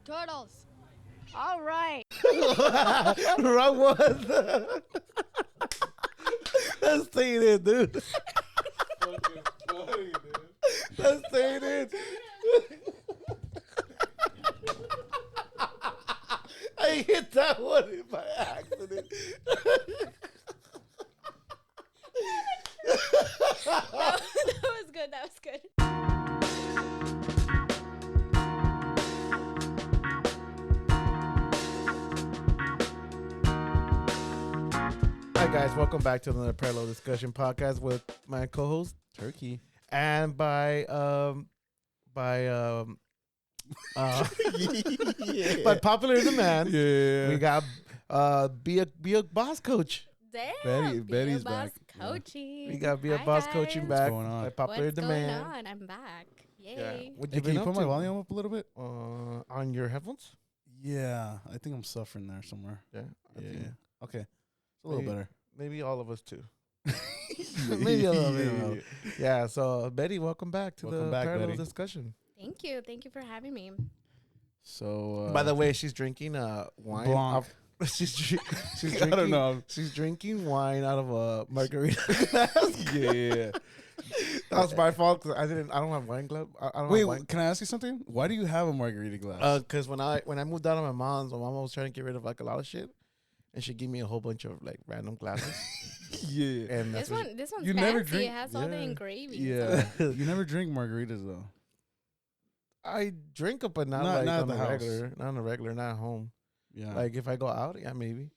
like turtles. All right. Wrong one. Let's say it in, dude. Fucking funny, dude. Let's say it in. I hit that one by accident. That was good. That was good. Hi guys, welcome back to another Parallel Discussion podcast with my co-host Turkey. and by popular demand. Yeah. We got be a boss coach. Damn. Betty's boss back. coaching. We got be a Hi, boss guys. coaching What's back going on? by popular What's demand. going on? I'm back. Yay. Yeah. What Hey, you can you been put up my to? volume up a little bit? On your headphones? Yeah. I think I'm suffering there somewhere. Yeah. I Yeah. think Okay. It's a little Maybe- better. maybe all of us too. Maybe a little bit. Yeah. So Betty, welcome back to Welcome the back, Parallel Betty. Discussion. Thank you. Thank you for having me. So, By the way, she's drinking wine. Blanc. She's I drinking. don't know. She's drinking wine out of a margarita glass. Yeah. That was my fault because I don't have wine glove. I don't Wait, have wine. can I ask you something? Why do you have a margarita glass? Because when I moved out of my mom was trying to get rid of like a lot of shit, and she gave me a whole bunch of like random glasses. Yeah. And that's This what one's You fancy. never drink- It has all the yeah. engravings. Yeah. You never drink margaritas, though. I drink it, but not Not- like not at on the the house. regular, not on the regular, not at home. Yeah. Like if I go out, yeah, maybe.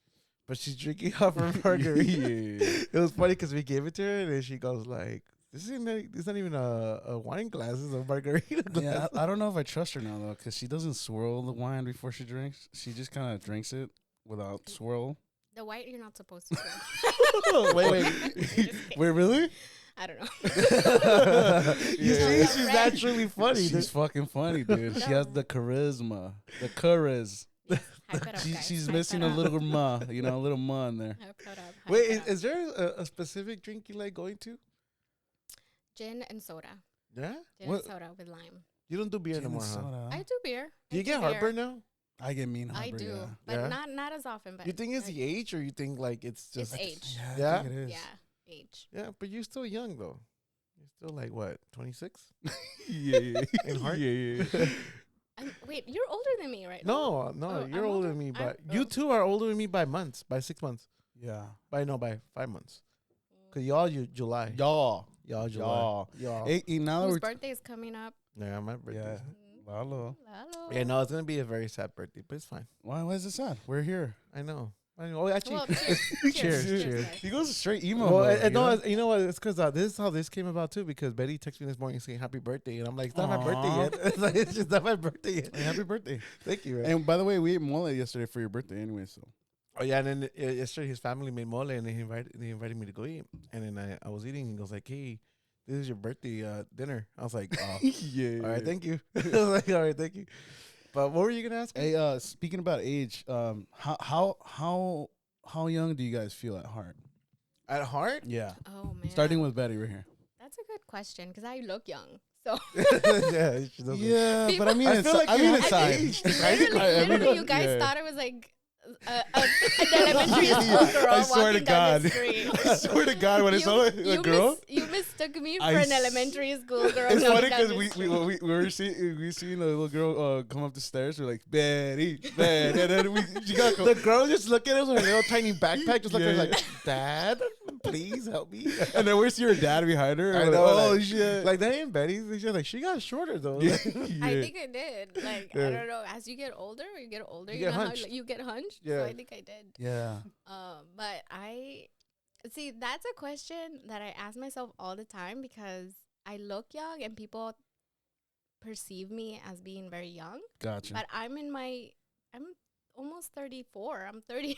But she's drinking off her margarita. Yeah. It was funny because we gave it to her, and then she goes like, "This not even a wine glass. It's a margarita glass." Yeah, I don't know if I trust her now, though, because she doesn't swirl the wine before she drinks. She just kind of drinks it without swirl. The white you're not supposed to drink. Wait. Just kidding. Wait, really? I don't know. You Yeah. see, she's naturally funny. She's fucking funny, dude. She has the charisma. The chariz. Hype it up, guys. She's Hype missing it a up. little ma, a little ma in there. Hype it up. Hype Wait, it up. is there a specific drink you like going to? Gin and soda. Yeah, Gin What? and soda with lime. you don't do beer Gin and anymore, huh? soda. I do beer. Do I you get beer. heartburn now? I get mean I heartburn, do, yeah. but Yeah? not as often. But You think it's like, the age, or you think like it's just it's age. Yeah, Yeah? I think it is. Yeah, age. Yeah, but you're still young though. You're still like what, 26? yeah. In heart? Yeah. Wait, you're older than me, right? No, Oh, you're I'm older older? than me, I'm- but you oh. two are older than me by months, by 6 months. Yeah. By 5 months. Cause y'all July. Y'all. Y'all July. Y'all. Y'all. Hey, now that Whose we're birthday is coming up? Yeah, my birthday. Yeah. Lalo. Hello. Yeah, no, it's gonna be a very sad birthday, but it's fine. Why is it sad? We're here. I know. Oh, actually, Well, cheers. Cheers. guys. He goes straight emo. well, mode, no, know? it's- you know what? It's because this is how this came about too. Because Betty texted me this morning saying happy birthday, and I'm like, it's not my Aw. birthday yet. It's like, it's just not my birthday yet. Hey, happy birthday. Thank you. Man. And by the way, we ate mole yesterday for your birthday anyway, so. Oh yeah, and then yesterday his family made mole, and they invited me to go eat. And then I was eating, and he goes like, "Hey, this is your birthday dinner." I was like, "Oh, Yeah. all right, thank you." I was like, "All right, thank you." But what were you gonna ask? Hey, speaking about age, how young do you guys feel at heart? At heart? Yeah. Oh man. Starting with Betty right here. That's a good question because I look young. So Yeah, she doesn't. Yeah, but I mean, I it's feel like I you mean, have it's to side. age. literally, you guys yeah. thought it was like an elementary school girl I swear to walking down God. the street. I swear to God, when I saw a girl, You mistook me for I an s- elementary school girl. it's funny walking down because the we street. seen a little girl come up the stairs. We're like, Betty, and then she got The girl just looked at us with a little tiny backpack, just looking at us Yeah. like, "Dad, please help me." and then we see her dad behind her. I We're like, know, oh like- shit! Like that ain't Betty. She's like, she got shorter though. yeah. I think I did. Like Yeah. I don't know. As you get older, you You know get how hunched. you get hunched. Yeah. So I think I did. yeah. But I see that's a question that I ask myself all the time because I look young and people perceive me as being very young. Gotcha. But I'm almost 34. I'm 30.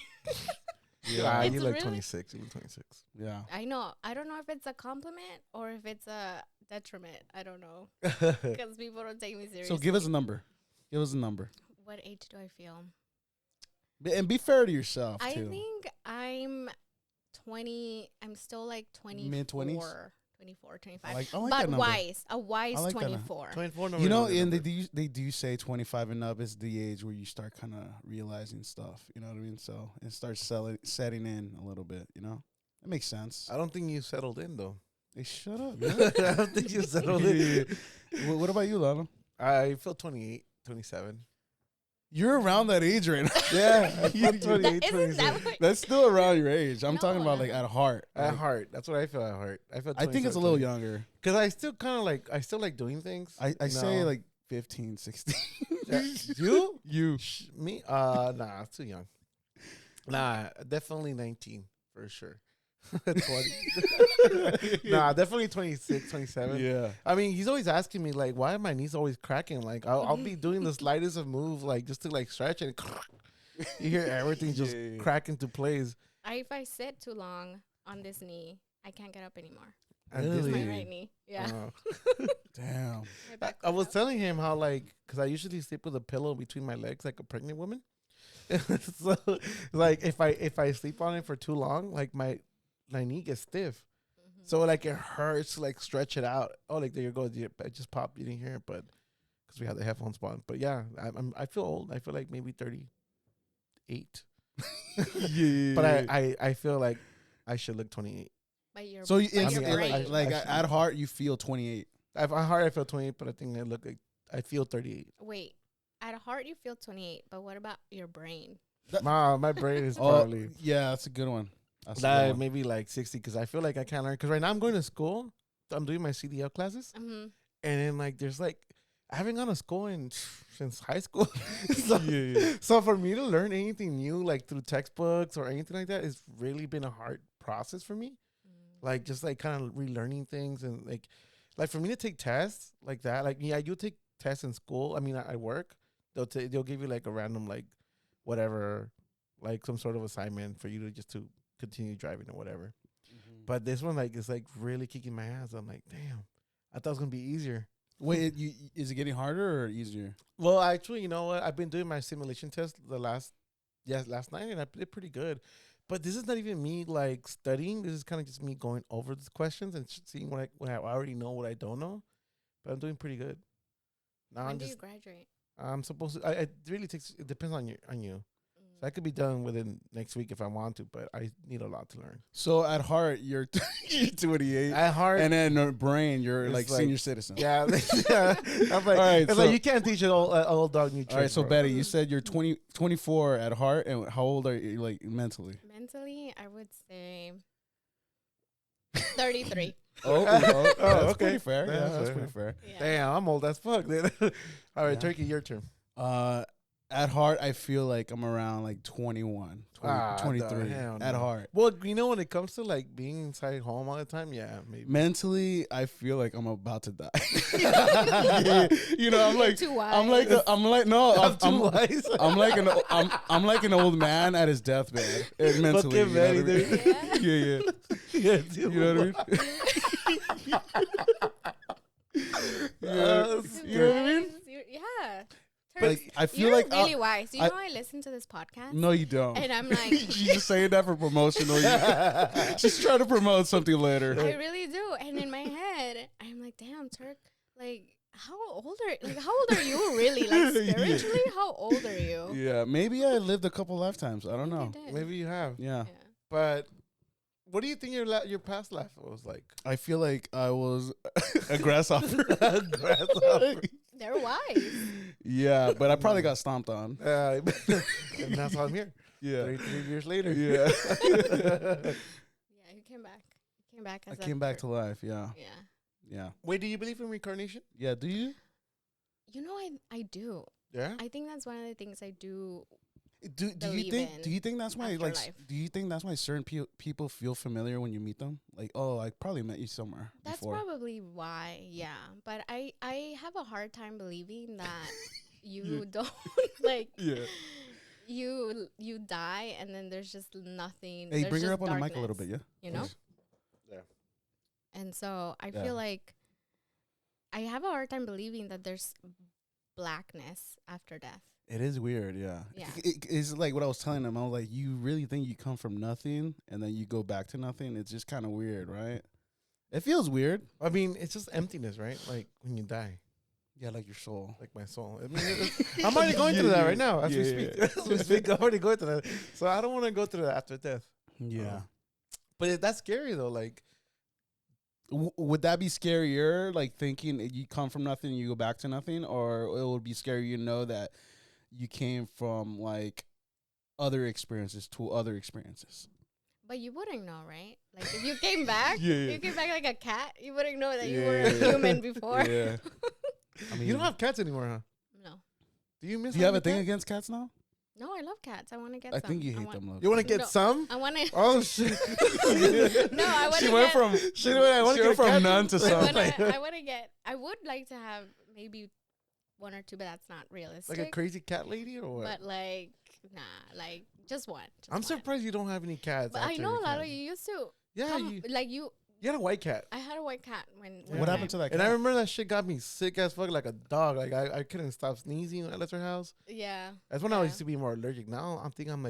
Yeah, It's you like really- 26. You look 26. Yeah. I know. I don't know if it's a compliment or if it's a detriment. I don't know because people don't take me seriously. So give us a number. Give us a number. What age do I feel? And be fair to yourself I too. think I'm 20. I'm still like 24. Mid-twenties? 24, 25. I like but that number. wise. A I wise like that number. 24. 24 You know, number. and they do say 25 and up is the age where you start kind of realizing stuff. You know what I mean? So it starts setting in a little bit. You know, it makes sense. I don't think you settled in though. Hey, shut up. I don't think you settled in. What about you, Lalo? I feel 28, 27. You're around that age right now. Yeah, I feel That- 28, Isn't 27. that what? That's still around your age. I'm No, talking about no. like at heart. At Like, heart, that's what I feel at heart. I feel. I think it's a little 27, younger. because I still kind of like. I still like doing things. I say No. like 15, 16. Yeah. You? You. Me? Nah, it's too young. Nah, definitely 19 for sure. 20. Nah, definitely 26, 27. Yeah. I mean, he's always asking me like, why are my knees always cracking? Like, I'll be doing the slightest of move, like just to like stretch and you hear everything just Yeah. crack into place. If I sit too long on this knee, I can't get up anymore. And Really? It's my Really? right knee. Yeah. Damn. My I, back I goes was up. telling him how like, because I usually sleep with a pillow between my legs like a pregnant woman. So like if I sleep on it for too long, like my knee gets stiff. Mhm. So like it hurts to like stretch it out. Oh, like there you go. It just popped. You didn't hear it, but because we had the headphones on. But yeah, I feel old. I feel like maybe 38. Yeah. But I feel like I should look 28. But your, So you, but I your mean, I- brain. like I should- at heart, you feel 28. At heart I feel 28, but I think I look like I feel 38. Wait, at heart you feel 28, but what about your brain? My brain is Oh, probably yeah, that's a good one. That's a good that one. maybe like 60 because I feel like I can't learn. Because right now I'm going to school. I'm doing my CDL classes, Mm-hmm. and then like there's like I haven't gone to school since high school. So, Yeah. so for me to learn anything new, like through textbooks or anything like that, it's really been a hard process for me. Like just like kind of relearning things and like for me to take tests like that. Like yeah, you take tests in school. I mean, I work. They'll give you like a random like whatever, like some sort of assignment for you to just to continue driving or whatever. But this one like is like really kicking my ass. I'm like, damn, I thought it was gonna be easier. Wait, is it getting harder or easier? Well, actually, you know what? I've been doing my simulation test last night, and I did pretty good. But this is not even me like studying. This is kind of just me going over the questions and seeing what I already know, what I don't know. But I'm doing pretty good. Now When do you graduate? I'm supposed to. It really takes. It depends on you. So I could be done within next week if I want to, but I need a lot to learn. So at heart, you're 28. At heart, And then brain, you're It's like like- senior citizen. yeah, I'm like, All right, it's so- like you can't teach an old dog new tricks. All right, so bro. Betty, you said you're 24 at heart, and how old are you, like, mentally? Mentally, I would say 33. That's okay. pretty fair. Yeah, Yeah, that's that's fair. pretty fair. Yeah. Damn, I'm old as fuck. Then. All right, Yeah. Turkey, your turn. At heart, I feel like I'm around like 21, 23 hell at no. heart. Well, you know, when it comes to like being inside home all the time, yeah, maybe. Mentally, I feel like I'm about to die. Yeah. You know, I'm You're like, too I'm wise. like, I'm like, no, I'm too wise. I'm like an old man at his deathbed. Mentally, Fucking you know what I Betty, mean? Yeah. Yeah, yeah, you know what I mean? Yeah. You know what I mean? Yeah. Like, I feel You're like really wise. You I- know, I listen to this podcast. no, you don't. And I'm like, She's just saying that for promotion, or she's trying to promote something later. I really do. And in my head, I'm like, damn, Turk, like, how old are you really? Like, Yeah. spiritually, how old are you? Yeah, maybe I lived a couple lifetimes. I don't You know. did. Maybe you have. Yeah, Yeah. But what do you think your past life was like? I feel like I was a grasshopper. Grasshopper. They're wise. Yeah, but I probably got stomped on. And that's why I'm here. Yeah, 33 years later. yeah. Yeah, you came back. You came back I as came back to life. Yeah, Yeah. yeah, Wait, do you believe in reincarnation? yeah. Do you? You know, I do. Yeah. I think that's one of the things I do. Do you Believe think? in Do you think that's why? Like, afterlife. do you think that's why certain people feel familiar when you meet them? Like, oh, I probably met you somewhere That's before. probably why, yeah. But I have a hard time believing that you don't like Yeah. you die and then there's just nothing. Hey, there's bring her just up on the mic a little darkness, bit, yeah. you know? Please. And so I Yeah. feel like I have a hard time believing that there's blackness after death. It is weird, yeah. Yeah. It's like what I was telling them. I was like, you really think you come from nothing and then you go back to nothing? It's just kind of weird, right? It feels weird. I mean, it's just emptiness, right? Like when you die, Yeah, like your soul. like my soul. I mean, I'm already going through that right now as we speak. As we speak, I'm already going through that. So I don't want to go through that after death. Yeah. But that's scary though. Like, Would that be scarier, like thinking you come from nothing and you go back to nothing, or it would be scarier to know that you came from like other experiences to other experiences? But you wouldn't know, right? Like if you came back, Yeah, yeah. you came back like a cat, you wouldn't know that you Yeah, were a yeah. human before. Yeah. I mean, you don't have cats anymore, huh? No. Do you miss? do you have a having thing cat? against cats now? No, I love cats. I want to get I some. think you hate them. Love. You want to get No. some? I want to. Oh shit! No, I want She to went get. from I want she to went get a from cat. none to I some. want to get. I would like to have maybe one or two, but that's not realistic. Like a crazy cat lady or what? But like, nah, like just one. I'm surprised you don't have any cats. But I after know your a lot cat. of you used to. Yeah, come, you like you. had a white cat. I had a white cat when. What happened to that cat? And I remember that shit got me sick as fuck, like a dog. Like I couldn't stop sneezing when I left her house. Yeah. That's when I Yeah. used to be more allergic. Now I think I'm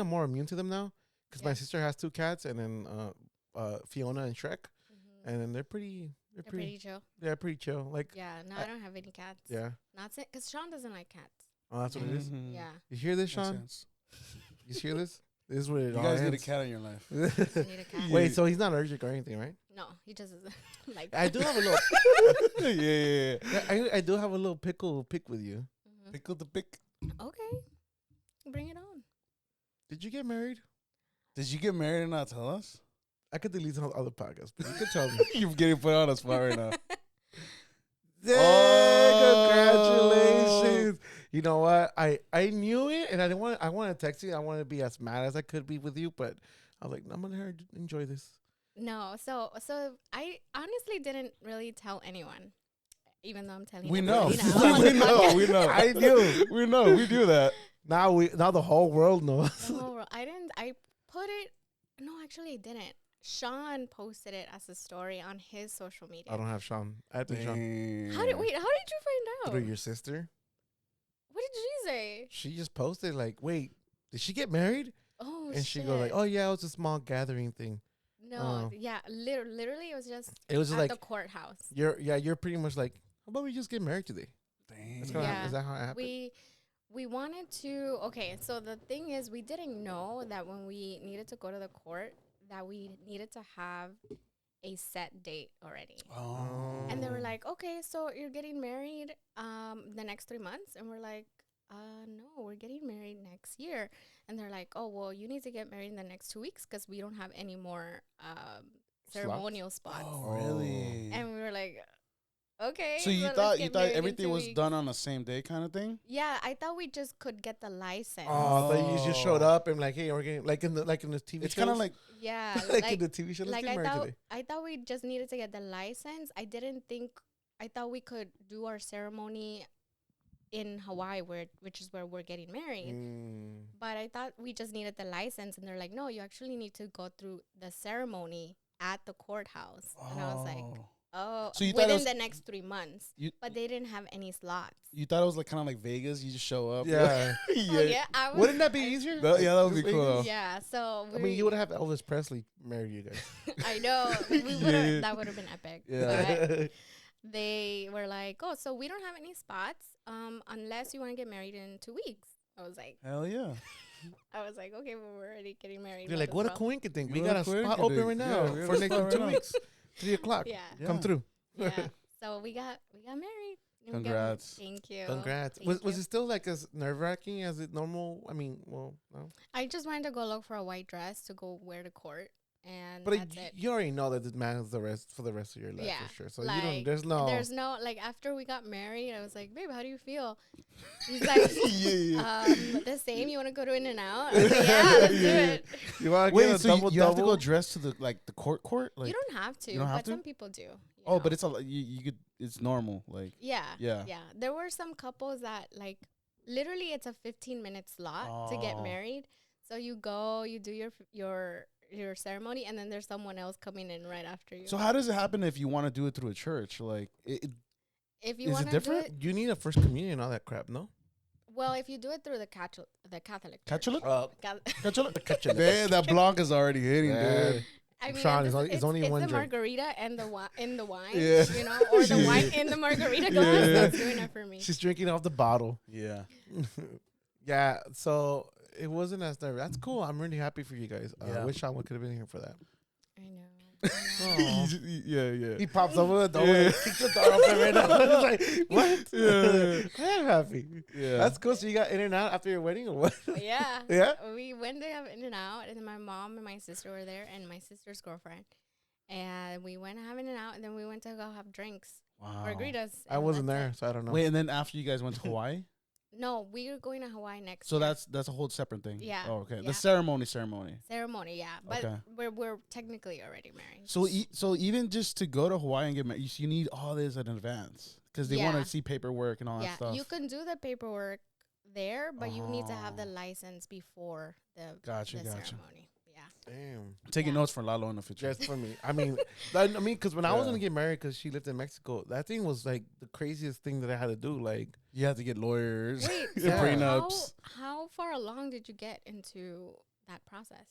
more immune to them now because my Yeah. sister has 2 cats, and then Fiona and Shrek, Mhm. and then they're pretty chill. pretty chill. Like Yeah. No, I- I don't have any cats. yeah, Not because Sean doesn't like cats. oh that's what it is. Mhm. Yeah. You hear this, Makes Sean? sense. You hear this? This is what it You all guys need a ends. cat in your life. I need a cat. Wait, so he's not allergic or anything, right? No, he just doesn't like. I do have a little. yeah. I do have a little pick with you. Mhm. Pickle the pick. Okay. Bring it on. Did you get married? Did you get married and not tell us? I could delete some other podcasts, but you could tell me. You're getting put on a spot right now. Congratulations! You know what? I knew it, and I wanted to text you. I wanted to be as mad as I could be with you, but I was like, I'm gonna enjoy this. No, so I honestly didn't really tell anyone, even though I'm telling. We know. everybody now. I'm on we the know. podcast. We know. I knew. We know. We do that. Now the whole world knows. The whole world. I didn't. I put it. No, actually, I didn't. Sean posted it as a story on his social media. I don't have Sean. I have to Sean How did you find through out? your sister. What did she say? She just posted like, wait, did she get married? Oh, And she goes like, shit. oh yeah, it was a small gathering thing. No, Oh. yeah, literally, it was just It was at just like the courthouse. you're pretty much like, how about we just get married today? That's Dang. Yeah. is that how it happened? We wanted to. Okay, so the thing is, we didn't know that when we needed to go to the court, that we needed to have a set date already. Oh. And they were like, okay, so you're getting married the next 3 months? And we're like, no, we're getting married next year. And they're like, oh, well, you need to get married in the next 2 weeks because we don't have any more ceremonial spots. Oh, really? And we were like, okay. So you let's thought get married in everything 2 was weeks. done on the same day kind of thing? Yeah, I thought we just could get the license. Oh, so you just showed up and like, hey, we're getting like in the TV. It's kind of like Yeah, like in the TV show. Let's like get married today. I thought we just needed to get the license. I thought we could do our ceremony in Hawaii, which is where we're getting married. But I thought we just needed the license, and they're like, no, you actually need to go through the ceremony at the courthouse. And I was like, oh, So you thought it within was- the next 3 months. But they didn't have any slots. you thought it was like kind of like Vegas. You just show up. Yeah. Oh, yeah, I was, Wouldn't that be easier? Yeah, that would be Just cool. Vegas? Though. Yeah, so I mean, you would have Elvis Presley marry you guys. I know Yeah. that would have been epic. Yeah. But they were like, oh, so we don't have any spots unless you want to get married in 2 weeks. I was like, Hell yeah. okay, well, we're already getting married. You're like, what a coinkydink. We What got a a spot coinkydink. open right now Yeah, we got for a next spot 2 right now. weeks, 3 o'clock. Yeah, Come through. yeah. So we got married. And we got- Congrats. Thank you. Congrats. Thank Was you. it still like as nerve wracking as it normal? I mean, well, no. I just wanted to go look for a white dress to go wear to court, and But that's it. you already know that this man is the rest for the rest of your life Yeah, for sure. So like, you don't. There's no. There's no, like, after we got married, I was like, babe, how do you feel? He's like, the same. You want to go to In-N-Out? I was like, yeah, let's do it. You want to Wait, get a so double you have to double? go dressed to the court? Like, You don't have to, you don't have but to? some people do. you oh, know? but it's you could. It's normal. Like Yeah. Yeah. Yeah. There were some couples that, like, literally it's a 15-minute slot to get Oh. married. So you go, you do your ceremony, and then there's someone else coming in right after you. so. How does it happen if you want to do it through a church? Like if you is it want to do different? it, You need a first communion and all that crap, no? well, if you do it through the Catholic church, Catholic? Ca- Damn, that block is already hitting, Yeah. dude. I mean, Sean, this it's only one the drink. margarita and the in the wine, Yeah. you know, or the wine in the margarita glass. That's doing it for me. She's drinking off the bottle. Yeah. Yeah, so it wasn't as nervous. That's cool. I'm really happy for you guys. I Yeah. wish Sean could have been here for that. I know. Aw. Yeah. He pops over the door Yeah. and kicks the door open right now. It's like, what? Yeah. I'm happy. Yeah. That's cool. So you got in and out after your wedding or what? Yeah. Yeah? We went to have in and out, and then my mom and my sister were there, and my sister's girlfriend. And we went having it out, and then we went to go have drinks, Wow. margaritas. I and wasn't that's there, it. so I don't know. Wait, and then after you guys went to Hawaii, No, we were going to Hawaii next. so year. that's a whole separate thing. Yeah. Oh, okay. Yeah. The ceremony. Ceremony, yeah, but Okay. we're technically already married. So so even just to go to Hawaii and get married, you need all this in advance because they want Yeah. to see paperwork and all that Yeah, stuff. you can do the paperwork there, but you need to have the Oh. license before the Gotcha. ceremony. Yeah. Damn. Taking Yeah. notes for Lalo in the future. Just for me. I mean, because when I was Yeah. going to get married, because she lived in Mexico, that thing was like the craziest thing that I had to do. Like, You have to get lawyers, Wait, and so prenups. how far along did you get into that process?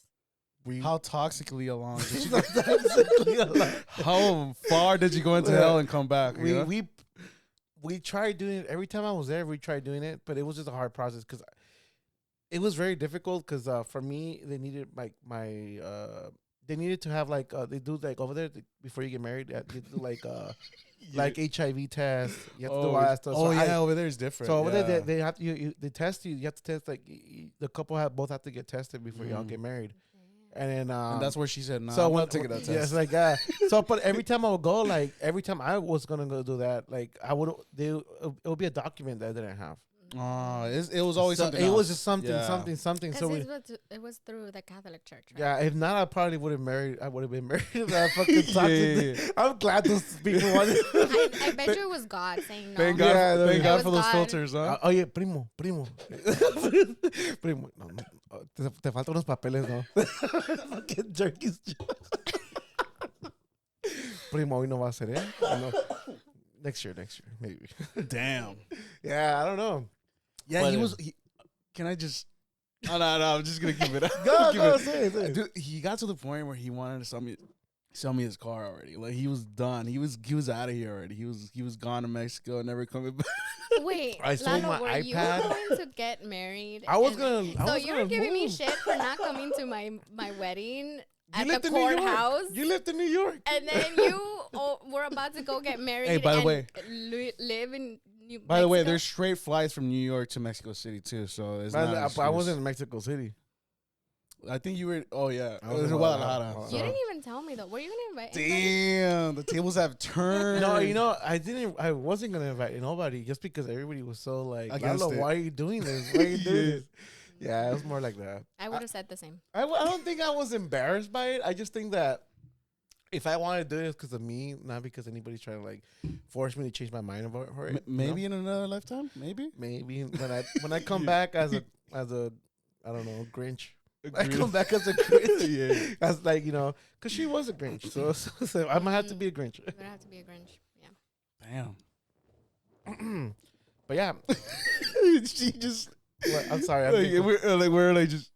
we. How toxically along? Did you Basically a lot. How far did you go into hell and come back? you know? we tried doing it every time I was there. We tried doing it, but it was just a hard process because it was very difficult. Because for me, they needed they needed to have they do like over there before you get married. They do like HIV test. You have to do all that stuff. Oh, So yeah, over there is different. So over there, yeah. they have to they test you. You have to test the couple both have to get tested before y'all Mm. get married. And then and that's where she said, "Nah, so I'm when not taking that yeah, test." it's like so but every time I would go, every time I was gonna go do that, it would be a document that I didn't have. Oh, it was always So something. it was else. just something. Because So it was through the Catholic Church, right? yeah, if not, I probably would have married. I would have been married to that fucking toxic. Yeah. I'm glad those people wanted. I bet you it was God saying no. Thank God, Yeah, thank it God was for those God. filters, huh? Oh yeah, primo. Primo. No, te faltan unos papeles, no. Fucking jerkies. Primo, hoy no va a ser, eh? No. Next year, maybe. Damn. Yeah, I don't know. Yeah, But, he was. Can I just? Oh, no, I'm just gonna keep it. Go, say it. Dude, he got to the point where he wanted to sell me his car already. Like he was done. He was out of here already. He was gone to Mexico, never coming back. Wait, I sold Lalo, my were you iPad. going to get married? I was and- gonna. So you're giving me shit for not coming to my wedding at lived the in New York. courthouse, You lived in New York. and then you were about to go get married. Hey, by the and way. live in New By the way, Mexico? there's straight flights from New York to Mexico City too. So it's not. an I excuse. wasn't in Mexico City. I think you were. Oh yeah, I it was was in in Guadalajara. Guadalajara. You so- didn't even tell me though. Were you gonna invite? anybody? Damn, the tables have turned. No, I wasn't gonna invite nobody just because everybody was so like, Against Lalo, it. why are you doing this? Why are you doing this? Yeah, it was more like that. I would have said the same. I don't think I was embarrassed by it. I just think that if I wanted to do it, because of me, not because anybody's trying to force me to change my mind about it. you know? Maybe in another lifetime. Maybe. Maybe when I come back as a I don't know, Grinch. I come back as a Grinch. Yeah. As because she was a Grinch, so I might have to be a Grinch. You're gonna have to be a Grinch. Yeah. Damn. But yeah, She just. I'm sorry. I'm thinking- We're like just.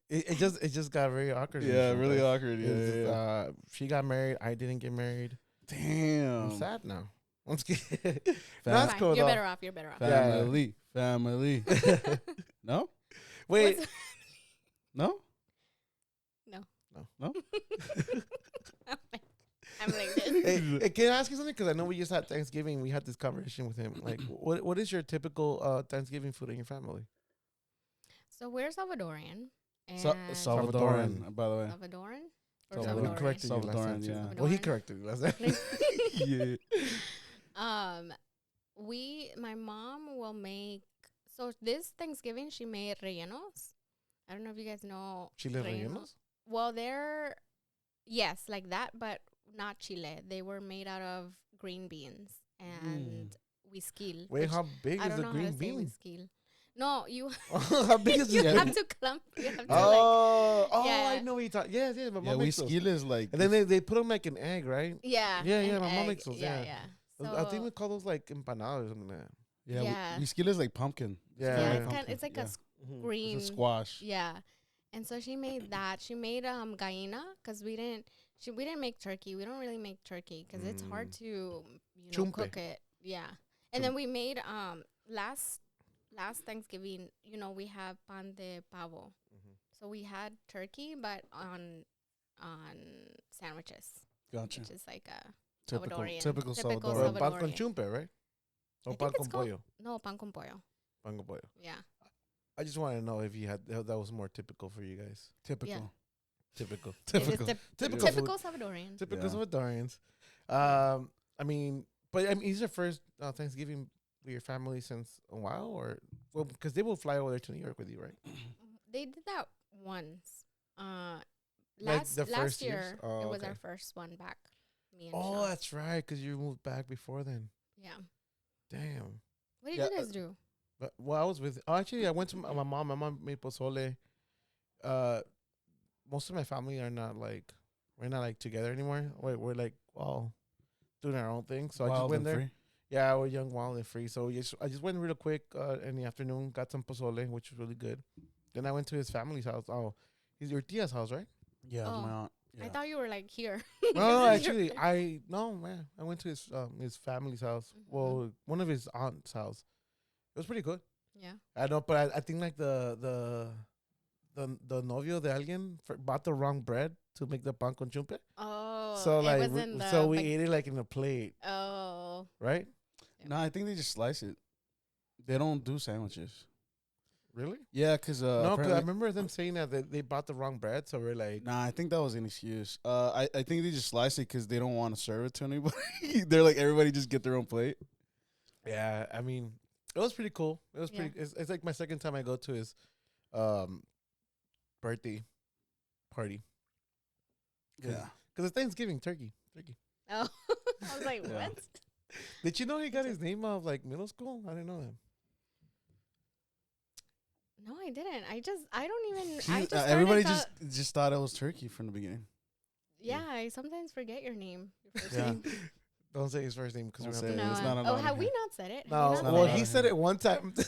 it just got very awkward. Yeah, and shit, really like, awkward. it's, Yeah. she got married. I didn't get married. Damn. I'm sad now. I'm scared. Fam- That's Fine. cool You're though. better off. You're better off. Yeah. Family. No. Wait, What's- No. I'm like this. hey, can I ask you something? Because I know we just had Thanksgiving. We had this conversation with him. Like, what is your typical Thanksgiving food in your family? So we're Salvadorian. And Salvadoran, by the way. Salvadoran? Or Salvador. We Salvadorian? corrected you last Salvadoran, time. Too. yeah. Well, he Salvadoran. corrected you last time. Yeah. My mom will make, so this Thanksgiving she made rellenos. I don't know if you guys know Chile rellenos? Well, they're, yes, like that, but not chile. They were made out of green beans and whiskil. Wait, which how big I is don't the know how green to say bean? whiskil. No, you How big is you the have to clump. You have to Oh, Yeah. I know what you're talking. Yes, my Yeah, mom makes those. whiskey is like. And then they put them like an egg, right? yeah. Yeah, an my mom egg. makes those, yeah. So I think we call those like empanadas or something like that. Yeah, Yeah. whiskey is like pumpkin. Yeah, yeah, yeah. it's like Yeah. Mhm. green. It's a squash. Yeah. And so she made that. She made gallina because We didn't make turkey. We don't really make turkey because it's hard to, Chumpe. cook it. Yeah. And then we made last Thanksgiving, we have pan de pavo. So we had turkey, but on sandwiches. Gotcha. Which is like a Typical Salvadorian. Salvadorian. Or pan con chumpe, right? Or pan con pollo. No, pan con pollo. Pan con pollo. Yeah. I just want to know if you had that was more typical for you guys. Typical. Yeah. Typical. Typical. Typical Salvadorian. Typical Yeah. Salvadorians. I mean, is your first Thanksgiving with your family since a while, or because they will fly over there to New York with you, right? They did that once. Like the Last first year, years? Oh, it was okay. our first one back. Me and Oh, Sean. that's right, because you moved back before then. Yeah. Damn. What did Yeah, you guys do? But I was with. Oh, actually, I went to my mom. My mom made pozole. Most of my family are not like we're not like together anymore. We're like all doing our own thing. So I just Wild went and there. free. Yeah, we're young, wild, and free. So I just went real quick in the afternoon, got some pozole, which was really good. Then I went to his family's house. Oh, he's your tia's house, right? Yeah, Oh. my aunt. I Yeah. thought you were like here. No, actually, I went to his family's house. Mhm. Well, one of his aunt's house. It was pretty good. Yeah. I know, but I think like the novio de alguien bought the wrong bread to make the pan con chumpe. Oh. So it like, wasn't the so we ate it like in a plate, Oh. right? No, I think they just slice it. They don't do sandwiches. Really? Yeah, because No, because I apparently- remember them saying that they bought the wrong bread. So we're like, Nah, I think that was an excuse. I think they just slice it because they don't want to serve it to anybody. They're like, everybody just get their own plate. yeah. I mean, it was pretty cool. It was Yeah. pretty. It's like my second time I go to his birthday party. Yeah. Because it's Thanksgiving turkey. Oh. I was like, Yeah. what? Did you know he got his name out of like middle school? I didn't know that. No, I didn't. I don't even. I just Everybody started just thought it was turkey from the beginning. Yeah, I sometimes forget your name. Your first Yeah. name. Don't say his first name because Don't we're say gonna it. have It's to. not allowed have in we here. not said it? No, Have we not not well, allowed he in said here. it one time. But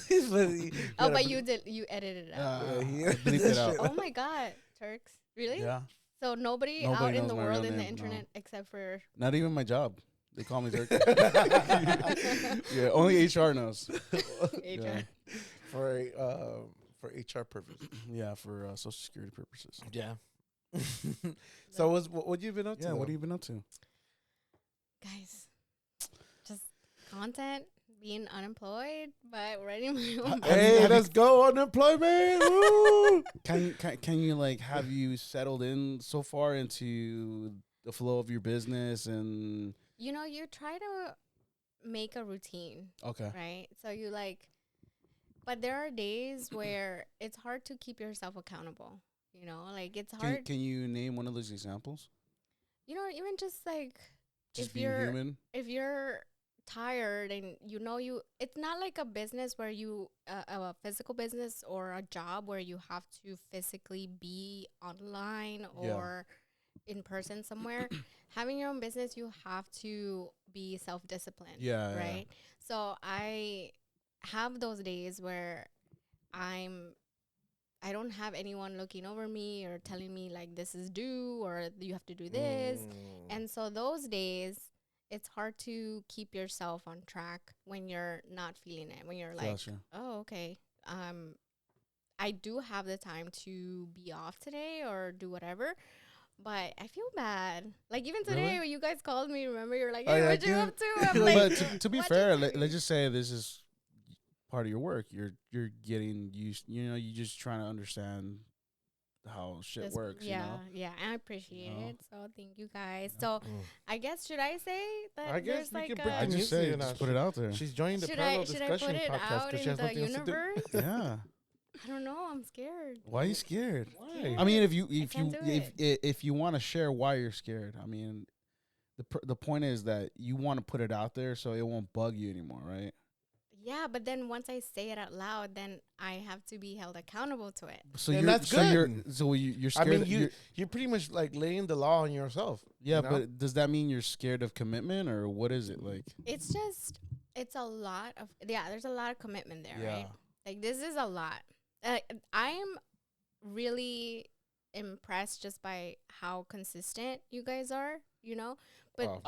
Oh, but you did. You edited it out. Yeah, he bleep it out. Oh my God, Turks. Really? Yeah. So nobody Nobody out in knows the my world real in the name, no. internet except for Not even my job. They call me turkey. Yeah, only HR knows. HR. Yeah. for HR purposes. Yeah, for Social Security purposes. Yeah. So what you been up to? Yeah, what though? have you been up to? Guys, just content, being unemployed, but running my own business. Hey, Have you- let's go unemployment. Woo! Can you like have you settled in so far into the flow of your business and You know, you try to make a routine, okay. right? So you but there are days where it's hard to keep yourself accountable. You know, like it's hard. Can you name one of those examples? You know, even just like Just if being you're human. if you're tired and it's not like a business where you a physical business or a job where you have to physically be online Yeah. or in person somewhere. Having your own business, you have to be self-disciplined. Yeah, yeah. Right. So I have those days where I don't have anyone looking over me or telling me like this is due or you have to do this. And so those days, it's hard to keep yourself on track when you're not feeling it. When you're like, Gotcha. oh, okay, I do have the time to be off today or do whatever. But I feel bad. Like even today Really? when you guys called me, remember you're like, Oh, hey, yeah, what you dude. up to? I'm like, But to be what fair, you let's just say this is part of your work. You're getting used. You know, you're just trying to understand how shit this- works. Yeah, You know. yeah, and I appreciate know? it. So thank you guys. So I guess should I say that I guess there's we like can break I the a, news just say, to you now. just put it out there. She's joining the should parallel I discussion put it podcast out because in she has the nothing else to do. universe? Yeah. I don't know. I'm scared. Why are you scared? Why? I mean, if can't do if you want to share why you're scared, I mean, the point is that you want to put it out there so it won't bug you anymore, right? Yeah, but then once I say it out loud, then I have to be held accountable to it. So Then you're that's so you're good. so you're I scared. mean, you're pretty much like laying the law on yourself. yeah, you know? but does that mean you're scared of commitment or what is it like? It's just, it's a lot of, there's a lot of commitment there, Yeah. right? Like this is a lot. I'm really impressed just by how consistent you guys are, you know. But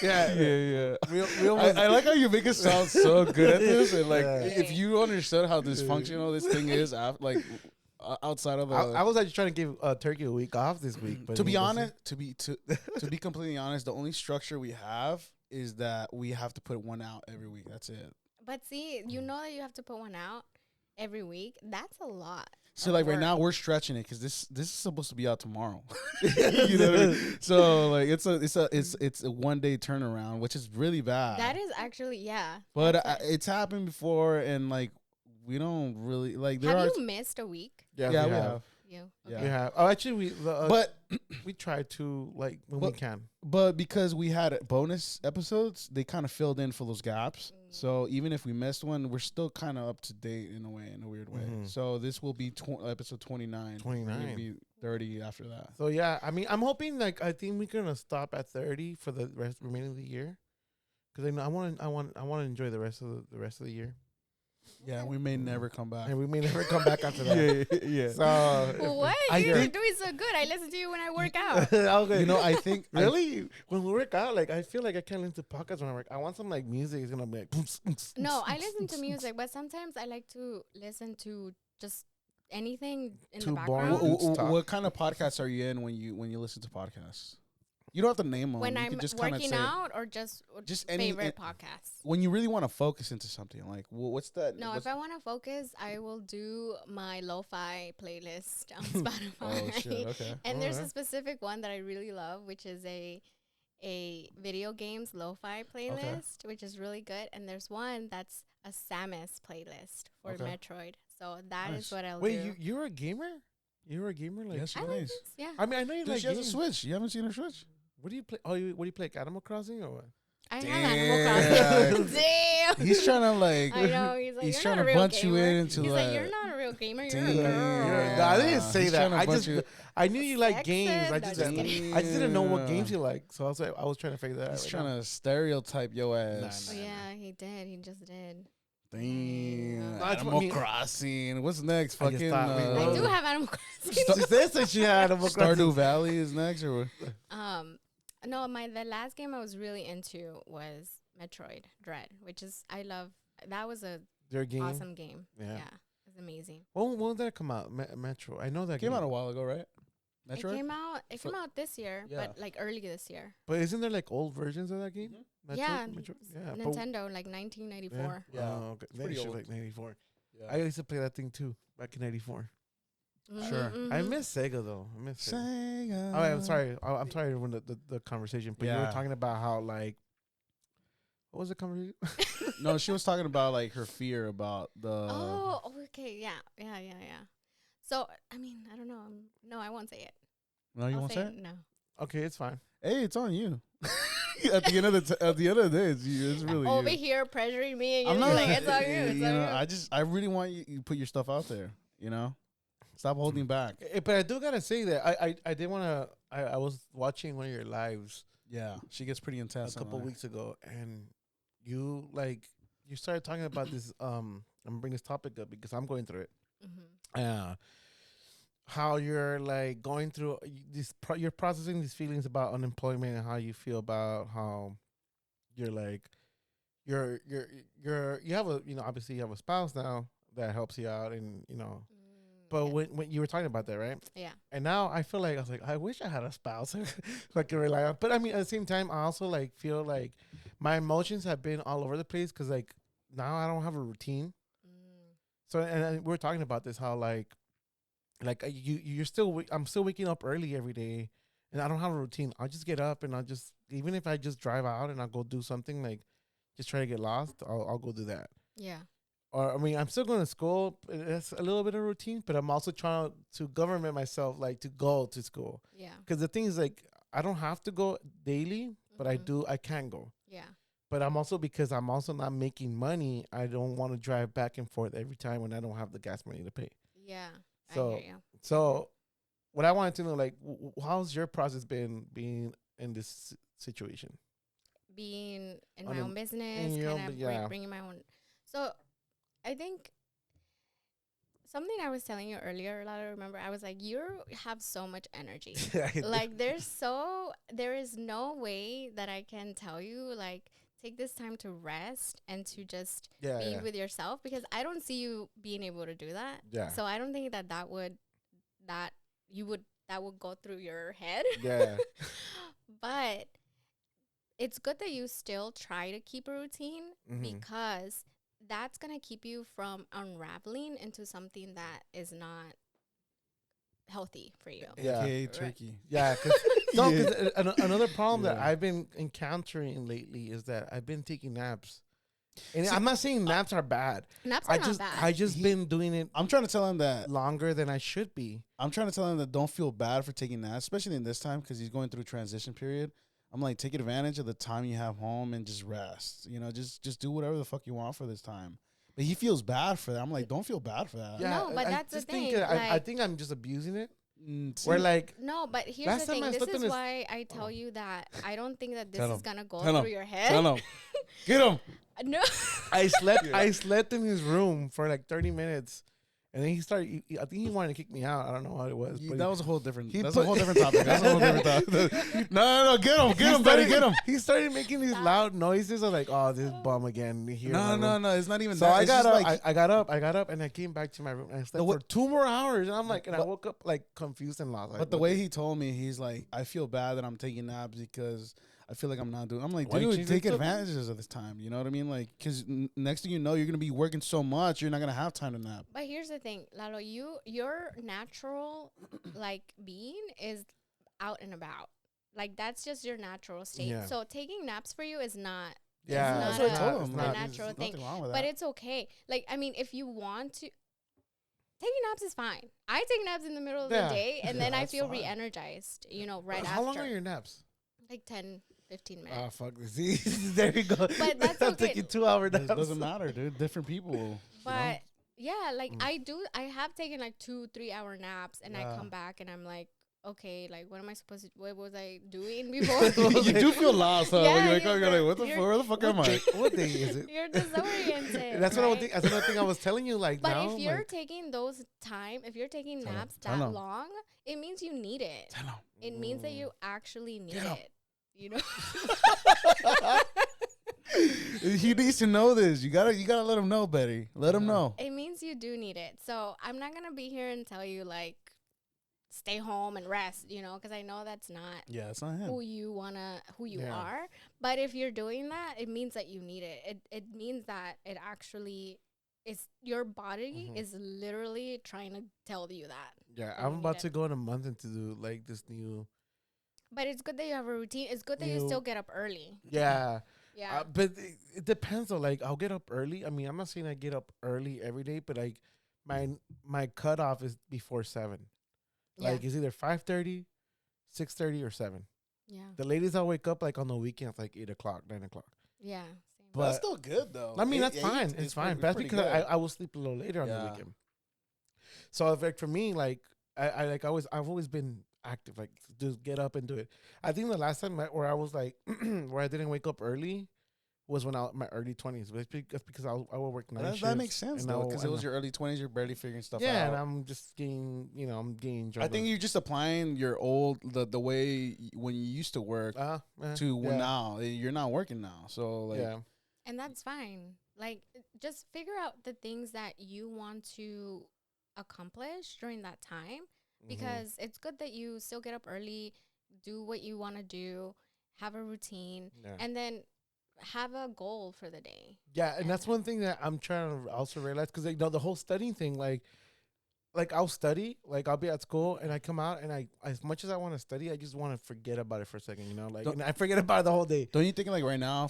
Yeah, yeah. we almost, I like how you make it sound so good at this, and like Yeah. if you understood how dysfunctional this thing is, like outside of the. I was actually trying to give Turkey a week off this week, but To be honest, to be completely honest, the only structure we have is that we have to put one out every week. That's it. But see, you know that you have to put one out every week. That's a lot. So of like right work. now we're stretching it because this is supposed to be out tomorrow. You know what I mean? So like it's a 1 day turnaround, which is really bad. That is actually, yeah. But that's it. it's happened before, and like we don't really like. There Have are you missed a week? yeah, yeah, we we have. have. You. Yeah. We have. Oh, actually, But we try to like when we can. But because we had bonus episodes, they kind of filled in for those gaps. So even if we missed one, we're still kind of up to date in a way, in a weird way. Mhm. So this will be episode 29. 29. It'll be 30 after that. So yeah, I mean, I'm hoping like I think we're gonna stop at 30 for the remaining of the year, because I want to enjoy the rest of the year, Yeah, we may never come back. and we may never come back after that. yeah. So What? I You're think- doing so good. I listen to you when I work out. okay. You know, I think Really, when we work out, like I feel like I can't listen to podcasts when I work. I want some like music. It's gonna be like. No, I listen to music, but sometimes I like to listen to just anything in Too the boring. background. Dudes talk. what kind of podcasts are you in when you listen to podcasts? You don't have to name them. When you I'm could just kinda working say out or just any favorite podcasts. when you really want to focus into something. Like, what's that? No, what's if I want to focus, I will do my lo-fi playlist on oh Spotify. shit. Okay. And there's a Alright. specific one that I really love, which is a video games lo-fi playlist, which is really good. And there's one that's a Samus playlist for Okay. Metroid. So that is Nice. what I'll Wait, do. you're a gamer? You're a gamer? Like, Yes, she I like is. this, yeah. I mean, I know you Dude, like she has a games. Switch. You haven't seen her Switch? What do you play? Oh, what do you play? Like Animal Crossing or what? I Damn. have Animal Crossing. Damn. He's trying to like. I know. He's like, he's you're trying not a to real bunch you gamer. into He's like. like, you're not a real gamer. You're a Damn. girl. No, I didn't say He's that. trying to I bunch just you- I knew you like Sexist. games. No, just kidding. I just didn't know what games you like. So I was trying to figure that out. He's right trying now. to stereotype your ass. Oh, yeah, he did. He just did. Damn. No, it's what Animal me- Crossing. What's next? I just Fucking. thought we I were- do have Animal Crossing. She said that she had Animal Crossing. Stardew Valley is next, or what? No, the last game I was really into was Metroid Dread, which is that was a Their game. awesome game. Yeah. Yeah, it was amazing. When did that come out? Metro. I know that Came game out a while ago, right? Metroid. It came out this year, Yeah. but like early this year. But isn't there like old versions of that game? Metro? Yeah, Yeah. but- Nintendo, like 1994. Yeah. Oh, okay. Then pretty it should old. like 94. Yeah. I used to play that thing too back in 94. Sure. I miss Sega though. I miss Sega. Sega. Oh, I'm sorry. I'm sorry to ruin the conversation, but you were Yeah. talking about how like, what was the conversation? No, she was talking about like her fear about the. Oh, okay, yeah. So I mean, I don't know. No, I won't say it. No, you I'll won't say it. No. Okay, it's fine. Hey, it's on you. At the end of the day, it's you. It's really Over you. here pressuring me, and I'm you're not like, it's on you. It's you on know, you. I really want you put your stuff out there. You know, stop holding back. But I do gotta say that I did wanna. I was watching one of your lives Yeah, she gets pretty a intense. couple weeks ago, and you started talking about this. I'm gonna bring this topic up because I'm going through it. Mm-hmm. How you're like going through you're processing these feelings about unemployment and how you feel about how you're like you have a obviously you have a spouse now that helps you out and but yeah. when you were talking about that, right? Yeah. And now I feel like I was like, I wish I had a spouse who I could rely on. But I mean, at the same time, I also like feel like my emotions have been all over the place because like now I don't have a routine. So and we were talking about this how like you're still I'm still waking up early every day and I don't have a routine. I'll just get up and I'll just even if I just drive out and I'll go do something like just try to get lost, I'll go do that. Yeah. Or I mean, I'm still going to school. It's a little bit of routine, but I'm also trying to government myself like to go to school. Yeah. Because the thing is like I don't have to go daily, but I can go. Yeah. But because I'm also not making money, I don't want to drive back and forth every time when I don't have the gas money to pay. Yeah. So- I hear you. So what I wanted to know, like, how's your process been being in this situation? Being in On my a- own business, your kind own of yeah. bringing my own. So I think Something I was telling you earlier, I remember, I was like, you have so much energy. I Like, there is no way that I can tell you, like, take this time to rest and to just be with yourself, because I don't see you being able to do that. Yeah. So I don't think that would go through your head. Yeah. But it's good that you still try to keep a routine, because that's going to keep you from unraveling into something that is not healthy for you. Yeah. AKA turkey. Yeah. Cause another problem that I've been encountering lately is that I've been taking naps. And I'm not saying naps are bad. Naps are not bad. I just been doing it I'm trying to tell him that longer than I should be. I'm trying to tell him that don't feel bad for taking naps, especially in this time, because he's going through a transition period. I'm like, take advantage of the time you have home and just rest. You know, just do whatever the fuck you want for this time. But he feels bad for that. I'm like, don't feel bad for that. Yeah, No, but that's the thing. I think I'm just abusing it. See, Where like no, but here's the thing. This is why I tell you that I don't think that this is gonna go through your head. Tell him. Get him. No. I slept in his room for like 30 minutes. And then he started. I think he wanted to kick me out. I don't know what it was. But That was a whole different. That's put- a whole different topic. That's a whole different topic. No, get him, buddy, get him. He started making these loud noises. I was like, "Oh, this bum again." Here No. It's not even So that. I It's got just up. like, I got up, and I came back to my room. And I slept for 2 more hours. And I'm like, and I woke up like confused and lost. Like, but the way he told me, he's like, I feel bad that I'm taking naps because I feel like I'm not doing. I'm like, Why you dude, change take it to- advantages of this time. You know what I mean? Like, because next thing you know, you're gonna be working so much, you're not gonna have time to nap. But here's the thing, Lalo, your natural like being is out and about. Like, that's just your natural state. Yeah. So taking naps for you is not Yeah, it's That's not what I told him. a Like, natural there's thing. nothing wrong with But that. it's okay. Like, I mean, if you want to, taking naps is fine. I take naps in the middle of the day, and then I that's feel fine. re-energized, right How long after. are your naps? Like 10, 15 minutes. Oh fuck! See, there you go. But that's I'm okay. taking 2 hour It naps. doesn't matter, dude. Different people. But yeah, like Mm. I have taken like 2-3 hour naps, and I Yeah. come back and I'm like, okay, like what was I doing before? You do feel lost, huh? When Yeah, you wake up, you're like, where the fuck am I? What day is it? You're disoriented. That's what I right? would think. That's another thing I was telling you. Like, But now, if you're like, taking if you're taking Tell 'em. naps Tell that 'em. long, it means you need it. Tell him. It means that you actually need Get 'em. it. You know? He needs to know this. You gotta let him know, Betty. Let him know. It means you do need it. So I'm not gonna be here and tell you like stay home and rest, because I know that's not Yeah, it's not him. who you Yeah. are. But if you're doing that, it means that you need it. It means that it actually is your body is literally trying to tell you that. yeah, you I'm need about it. to go in a month into do like this new. But it's good that you have a routine. It's good that you still get up early. Yeah. Yeah. But it depends though. Like, I'll get up early. I mean, I'm not saying I get up early every day, but like my cutoff is before 7. Like, it's either 5:30, 6:30, or 7. yeah. The ladies I'll wake up like on the weekends, like 8 o'clock, 9 o'clock. Yeah. Same. But That's still good though. I mean, Eight- that's fine. eight It's is fine. pretty- But that's pretty because good. I will sleep a little later on the Yeah. weekend. So if, like, for me, like I've always been active, like just get up and do it. I think the last time where I was like where I didn't wake up early was when I was my early 20s. But that's because I would work night shifts. That makes sense and though, because it was your early 20s. You're barely figuring stuff out. yeah, and I'm just getting I'm getting. I think you're just applying your the way when you used to work to now. You're not working now, so like yeah. And that's fine. Like, just figure out the things that you want to accomplish during that time, because it's good that you still get up early, do what you want to do, have a routine, and then have a goal for the day. Yeah, and that's one thing that I'm trying to also realize, because the whole studying thing, like I'll study, like I'll be at school and I come out and I, as much as I want to study, I just want to forget about it for a second, like, and I forget about it the whole day. Don't you think like right now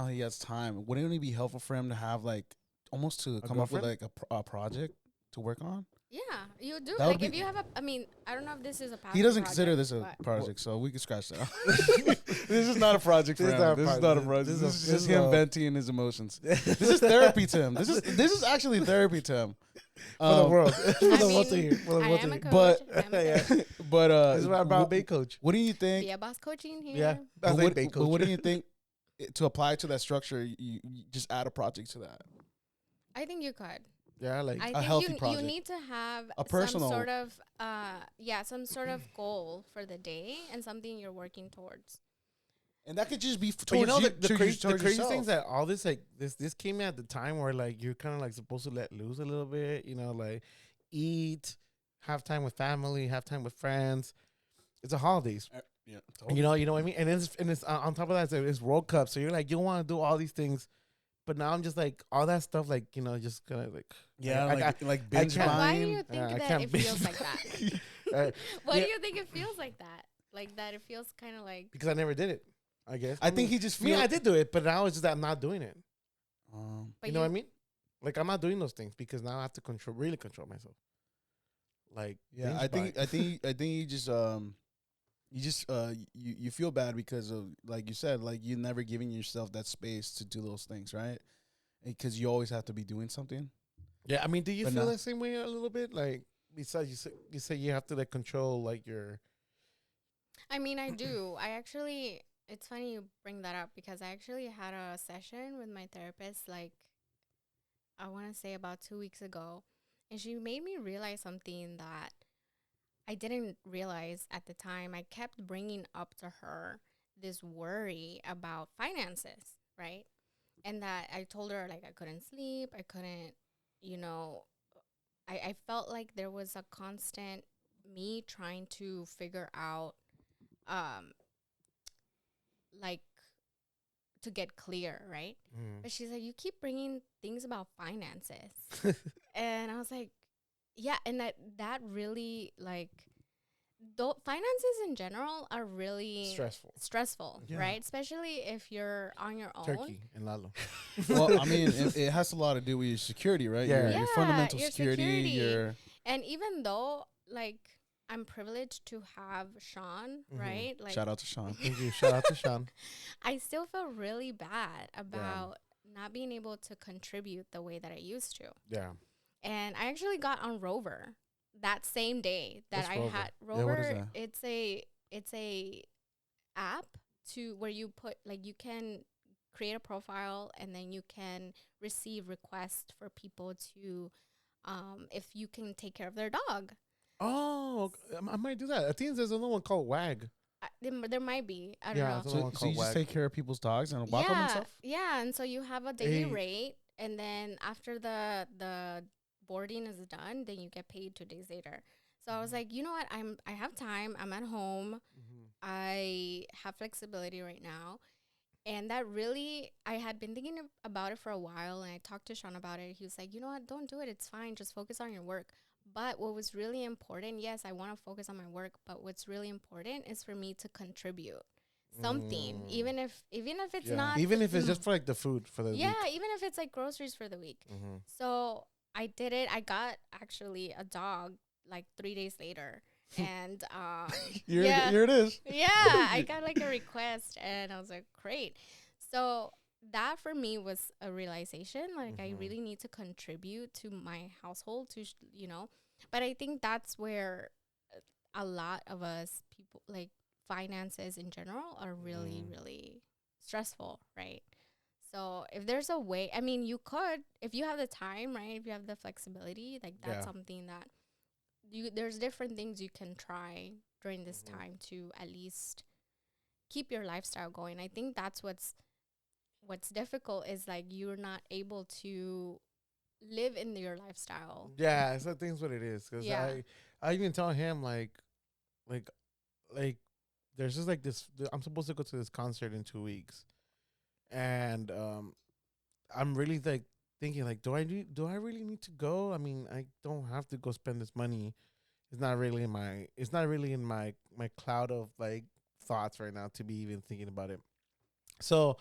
he has time? Wouldn't it be helpful for him to have like almost to come up with like a project to work on? Yeah, you do. That would Like, if be- you have I mean, I don't know if this is a passion He doesn't project, consider this a but- project, so we can scratch that. This is not a project for This him. is not a This is project. not a project. This This is is a- just this him is a- venting his emotions. This is therapy to him. This is actually therapy to him. For the world, for I the mean, world to hear. For the I world am to a hear. coach. But- I'm a coach. But This is why I brought a bait coach. what do you think? Be a boss coaching here. Yeah, But that's what, like bait but coach. what do you think to apply to that structure? You just add a project to that. I think you could. Yeah, like I A think healthy you project. need to have A personal- some sort of goal for the day and something you're working towards. And that could just be but you towards know you, the towards crazy yourself. things that all this like this came at the time where like you're kind of like supposed to let loose a little bit, you know, like eat, have time with family, have time with friends. It's the holidays. Yeah, You know what I mean? And it's on top of that, it's World Cup. So you're like, you want to do all these things, but now I'm just like all that stuff, like you know, just kind of like yeah, like I binge can't- Why do buying. you think I that can't it binge feels like that? Why yeah. do you think it feels like that? Like that it feels kind of like because I never did it. I guess I think he just I mean, feels. I did do it, but now it's just that I'm not doing it. but You know what I mean? Like I'm not doing those things because now I have to really control myself. Like Yeah, binge I think buy. I think you feel bad because of, like you said, like you never giving yourself that space to do those things, right? Because you always have to be doing something. Yeah, I mean, do you But feel no. the same way a little bit? Like besides you say you have to like control like your I mean, I do. I actually, it's funny you bring that up because I actually had a session with my therapist, like, I want to say about 2 weeks ago. And she made me realize something that I didn't realize at the time. I kept bringing up to her this worry about finances, right? And that I told her, like, I couldn't sleep. I couldn't, you know, I felt like there was a constant me trying to figure out um like to get clear, right? But she's like, you keep bringing things about finances. And I was like, yeah. And that really, like, though finances in general are really stressful, Yeah. right? Especially if you're on your own. Turkey and Lalo. Well, I mean, it has a lot to do with your security, right? Yeah. Your fundamental your security. Your And even though, like, I'm privileged to have Sean, right? Like, shout out to Sean. Thank you. Shout out to Sean. I still feel really bad about not being able to contribute the way that I used to. Yeah. And I actually got on Rover that same day that What's I Rover? had Yeah, what is Rover. that? It's a app to where you put, like, you can create a profile and then you can receive requests for people to if you can take care of their dog. Oh, I might do that. I think there's another one called WAG. There might be. I don't Yeah, know. it's another one So you called just WAG. take care of people's dogs and walk them and stuff? Yeah, and so you have a daily Hey. rate, and then after the boarding is done, then you get paid 2 days later. So I was like, you know what? I have time. I'm at home. I have flexibility right now. And that really, I had been thinking about it for a while, and I talked to Sean about it. He was like, you know what? Don't do it. It's fine. Just focus on your work. But what was really important, yes, I want to focus on my work, but what's really important is for me to contribute something, even if it's not, Even if it's just for like the food for the week. even if it's like groceries for the week. So I did it. I got actually a dog like 3 days later. And Here it is. yeah, I got like a request, and I was like, great. So that for me was a realization, like I really need to contribute to my household, to but I think that's where a lot of us people, like, finances in general are really really stressful, right? So if there's a way, I mean, you could, if you have the time, right, if you have the flexibility, like that's something that there's different things you can try during this time to at least keep your lifestyle going. I think that's what's difficult, is like you're not able to live in your lifestyle. Yeah, so I think that's what it is. Because I even tell him like there's just like this. I'm supposed to go to this concert in 2 weeks, and I'm really like thinking like, do I really need to go? I mean, I don't have to go spend this money. It's not really in my cloud of like thoughts right now to be even thinking about it. So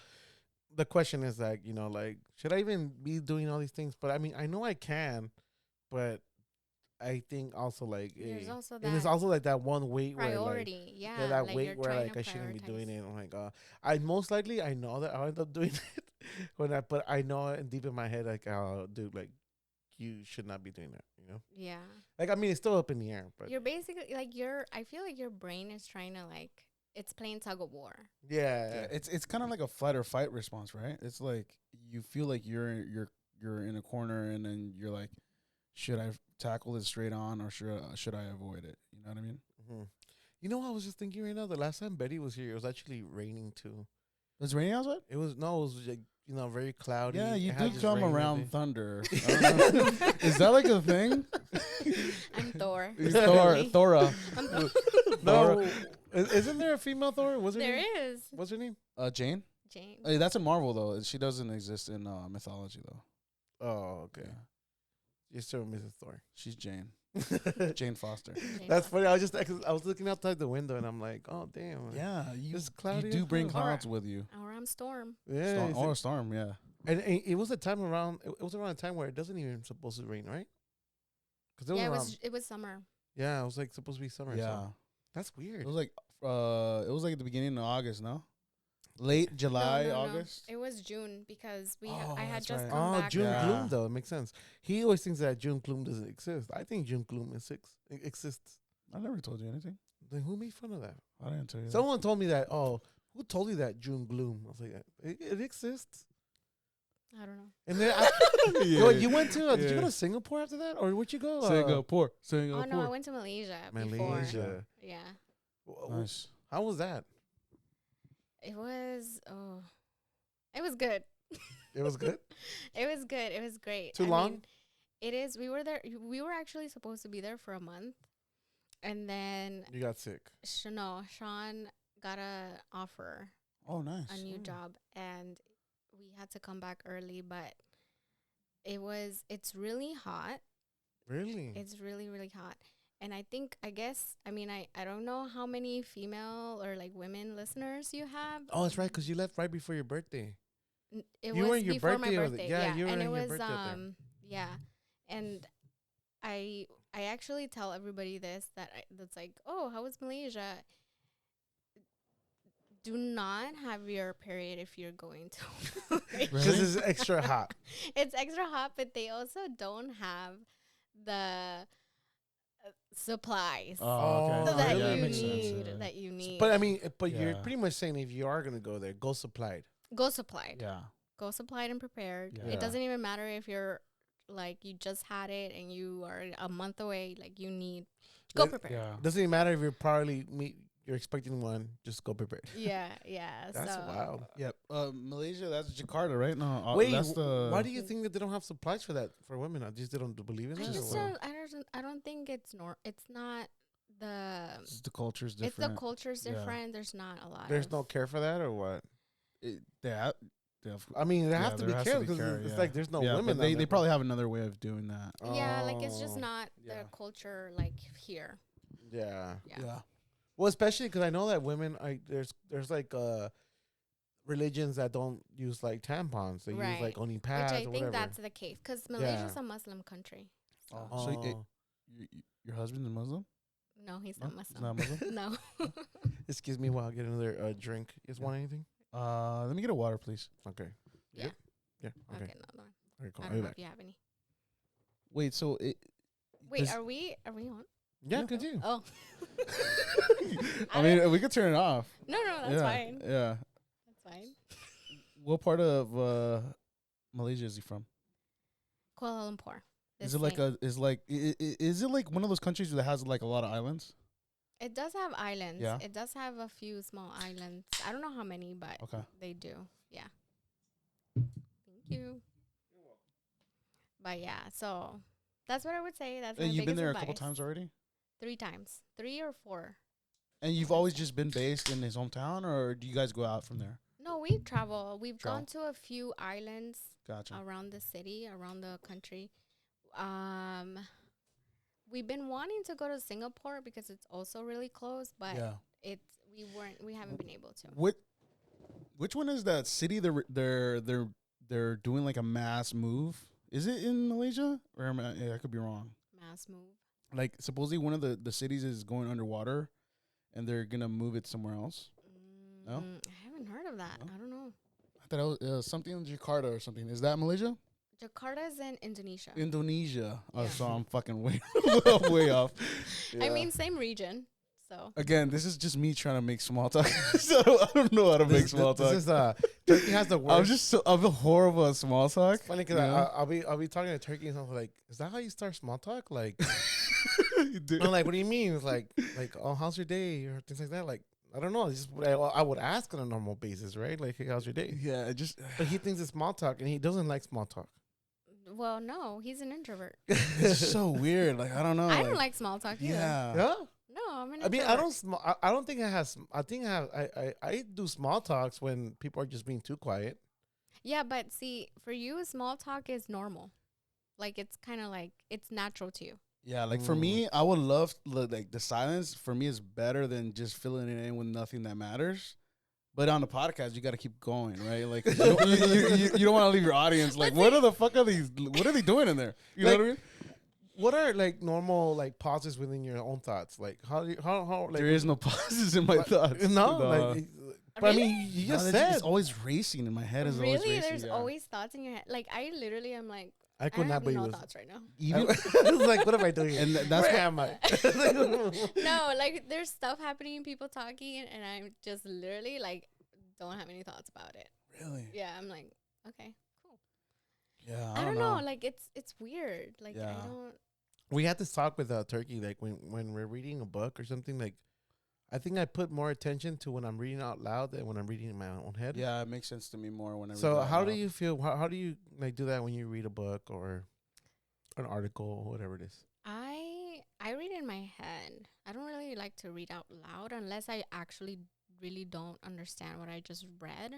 the question is like, like, should I even be doing all these things? But I mean, I know I can, but I think also like There's also and it's also like that one weight priority, where like, that like weight where like I shouldn't be doing it. I'm like, I most likely I know that I'll end up doing it but I know it deep in my head like, oh, dude, like you should not be doing that, Yeah. Like, I mean, it's still up in the air, but You're basically like I feel like your brain is trying to, like, it's playing tug of war. yeah. It's kind of like a flight or fight response, right? It's like you feel like you're in a corner, and then you're like, should I tackle it straight on or should I avoid it? You know what I mean? Mm-hmm. You know what I was just thinking right now? The last time Betty was here, it was actually raining too. It was raining outside? It was like, very cloudy. Yeah, you It had did just come rain around every- thunder. I don't know. Is that like a thing? I'm Thor. Thora. I'm Thor. No, isn't there a female Thor? What's her There name? is What's her name? Jane? Jane. Hey, that's in Marvel though. She doesn't exist in mythology though. Oh, okay. Yeah. You're still Mrs. Thor. She's Jane. Jane Foster. Jane That's Foster. funny. I was looking outside the window and I'm like, oh damn. Yeah, you It's cloudy you do as bring hell. clouds with you. Or I'm Storm. Yeah. Storm, it's or like- a storm, yeah. and it was a time around. It was around a time where it doesn't even supposed to rain, right? Because Yeah, around. it was summer. Yeah, it was like supposed to be summer. Yeah. So. That's weird. It was like at the beginning of August, no? Late July, No. August. It was June because Oh, I had that's just right. come Oh, back. June Yeah. gloom though. It makes sense. He always thinks that June gloom doesn't exist. I think June gloom exists. I never told you anything. Then who made fun of that? I didn't tell you. Someone told me that. Oh, who told you that June gloom? I was like, it exists. I don't know. And then you went to? Did you go to Singapore after that, or where'd you go? Singapore. Oh no, I went to Malaysia. Before. Malaysia. Yeah. Nice. How was that? It was good. It was good. It was good. It was great. Too long? It is. We were there. We were actually supposed to be there for a month, and then You got sick. Sean got a offer, Oh, nice. a new job, and we had to come back early. But it's really hot. Really? It's really, really hot. And I don't know how many female or like women listeners you have. Oh, that's right. Because you left right before your birthday. It You was were in your before my birthday or birthday. yeah, you were and in it your was birthday up there. yeah. And I actually tell everybody that's like, "Oh, how was Malaysia?" Do not have your period if you're going to. Because it's extra hot. It's extra hot, but they also don't have the supplies Oh, okay. that yeah, you makes sense, need. yeah. That you need. But I mean, you're Yeah. pretty much saying if you are gonna go there, go supplied. Go supplied. Yeah. Go supplied and prepared. Yeah. It doesn't even matter if you're like you just had it and you are a month away. Like you need go It- prepared. Yeah. Doesn't even matter if you're expecting one. Just go prepared. Yeah. That's so wild. Yep. Malaysia, that's Jakarta, right? No. Wait, that's the. why do you think that they don't have supplies for that for women? I just don't believe in I that. just or what? I don't think it's it's not the The culture's it's different. the culture's Yeah. different. There's not a lot. There's of, no care for that or what? Of I mean, there Yeah, has to there be has care to be because care, it's yeah. like there's no yeah, women. but they probably have another way of doing that. yeah, like it's just Oh, not yeah. the culture like here. Yeah. Yeah. Well, especially because I know that women, there's like religions that don't use like tampons. They use Right. like only Which pads I or think whatever. that's the case because Malaysia's a Muslim country. So. Oh. So Oh. your husband's a Muslim? No, he's No? not He's Muslim. not Muslim? No. Excuse me while I get another drink. You guys want anything? Let me get a water, please. Okay. Yeah. Yep. Yeah. Okay. Okay, no. Okay, cool. I I'll be don't know back. if you have any. Wait, so Wait, Does- are we on? Yeah, continue. Oh. I mean, we could turn it off. No, that's yeah, fine. Yeah. That's fine. What part of Malaysia is he from? Kuala Lumpur. Is it like is it like one of those countries that has like a lot of islands? It does have islands. Yeah. It does have a few small islands. I don't know how many, but Okay. they do. Yeah. Thank you. But yeah, so that's what I would say. That's my And you've been biggest there a couple advice. times already? 3 times. 3 or 4. And you've always just been based in his hometown, or do you guys go out from there? No, we travel. We've Travel. gone to a few islands Gotcha. around the city, around the country. We've been wanting to go to Singapore because it's also really close, but Yeah. we haven't been able to. Which one is that city they're doing like a mass move? Is it in Malaysia? Or I could be wrong. Mass move. Like supposedly one of the cities is going underwater and they're gonna move it somewhere else. No? I haven't heard of that. No? I don't know. I thought it was something in Jakarta or something. Is that Malaysia? Jakarta is in Indonesia. Indonesia. Oh, Yeah. so I'm fucking way way off. I Yeah. mean, same region. So Again, this is just me trying to make small talk. So I don't know how to make small talk. This is Turkey has the worst. I'm horrible at small talk. It's funny because I'll be talking to Turkey and I'm like, is that how you start small talk? Like, I'm like, what do you mean? It's like, oh, how's your day or things like that? Like, I don't know. It's just what I would ask on a normal basis, right? Like, hey, how's your day? Yeah, But he thinks it's small talk and he doesn't like small talk. well, no, he's an introvert. it's just so weird. Like I don't know. I don't like small talk either. Yeah. Yeah. No, I'm an I mean, introvert. I don't think I have. I do small talks when people are just being too quiet. Yeah, but see, for you, small talk is normal. Like it's kind of like it's natural to you. Yeah, like for me, I would love like the silence. For me, is better than just filling it in with nothing that matters. But on the podcast, you got to keep going, right? Like you don't want to leave your audience like, what are the fuck are these? What are they doing in there? You know what I mean? What are like normal like pauses within your own thoughts? Like how like There is no pauses in my thoughts. No, like, but I mean, you just said it's always racing in my head. Is always Really, racing, there's always thoughts in your head. Like I literally am like, I I could not have believe no this. thoughts right now. even It's like, what am I doing? and that's Where what, am I? No, like there's stuff happening, people talking, and I'm just literally like, don't have any thoughts about it. really. Yeah, I'm like, okay, cool. Yeah, I don't know. Like it's weird. Like Yeah. I don't. We had this talk with Turkey, like when we're reading a book or something. Like, I think I put more attention to when I'm reading out loud than when I'm reading in my own head. Yeah, it makes sense to me more when I read So it out how do loud. you feel? How do you like do that when you read a book or an article or whatever it is? I read in my head. I don't really like to read out loud unless I actually really don't understand what I just read.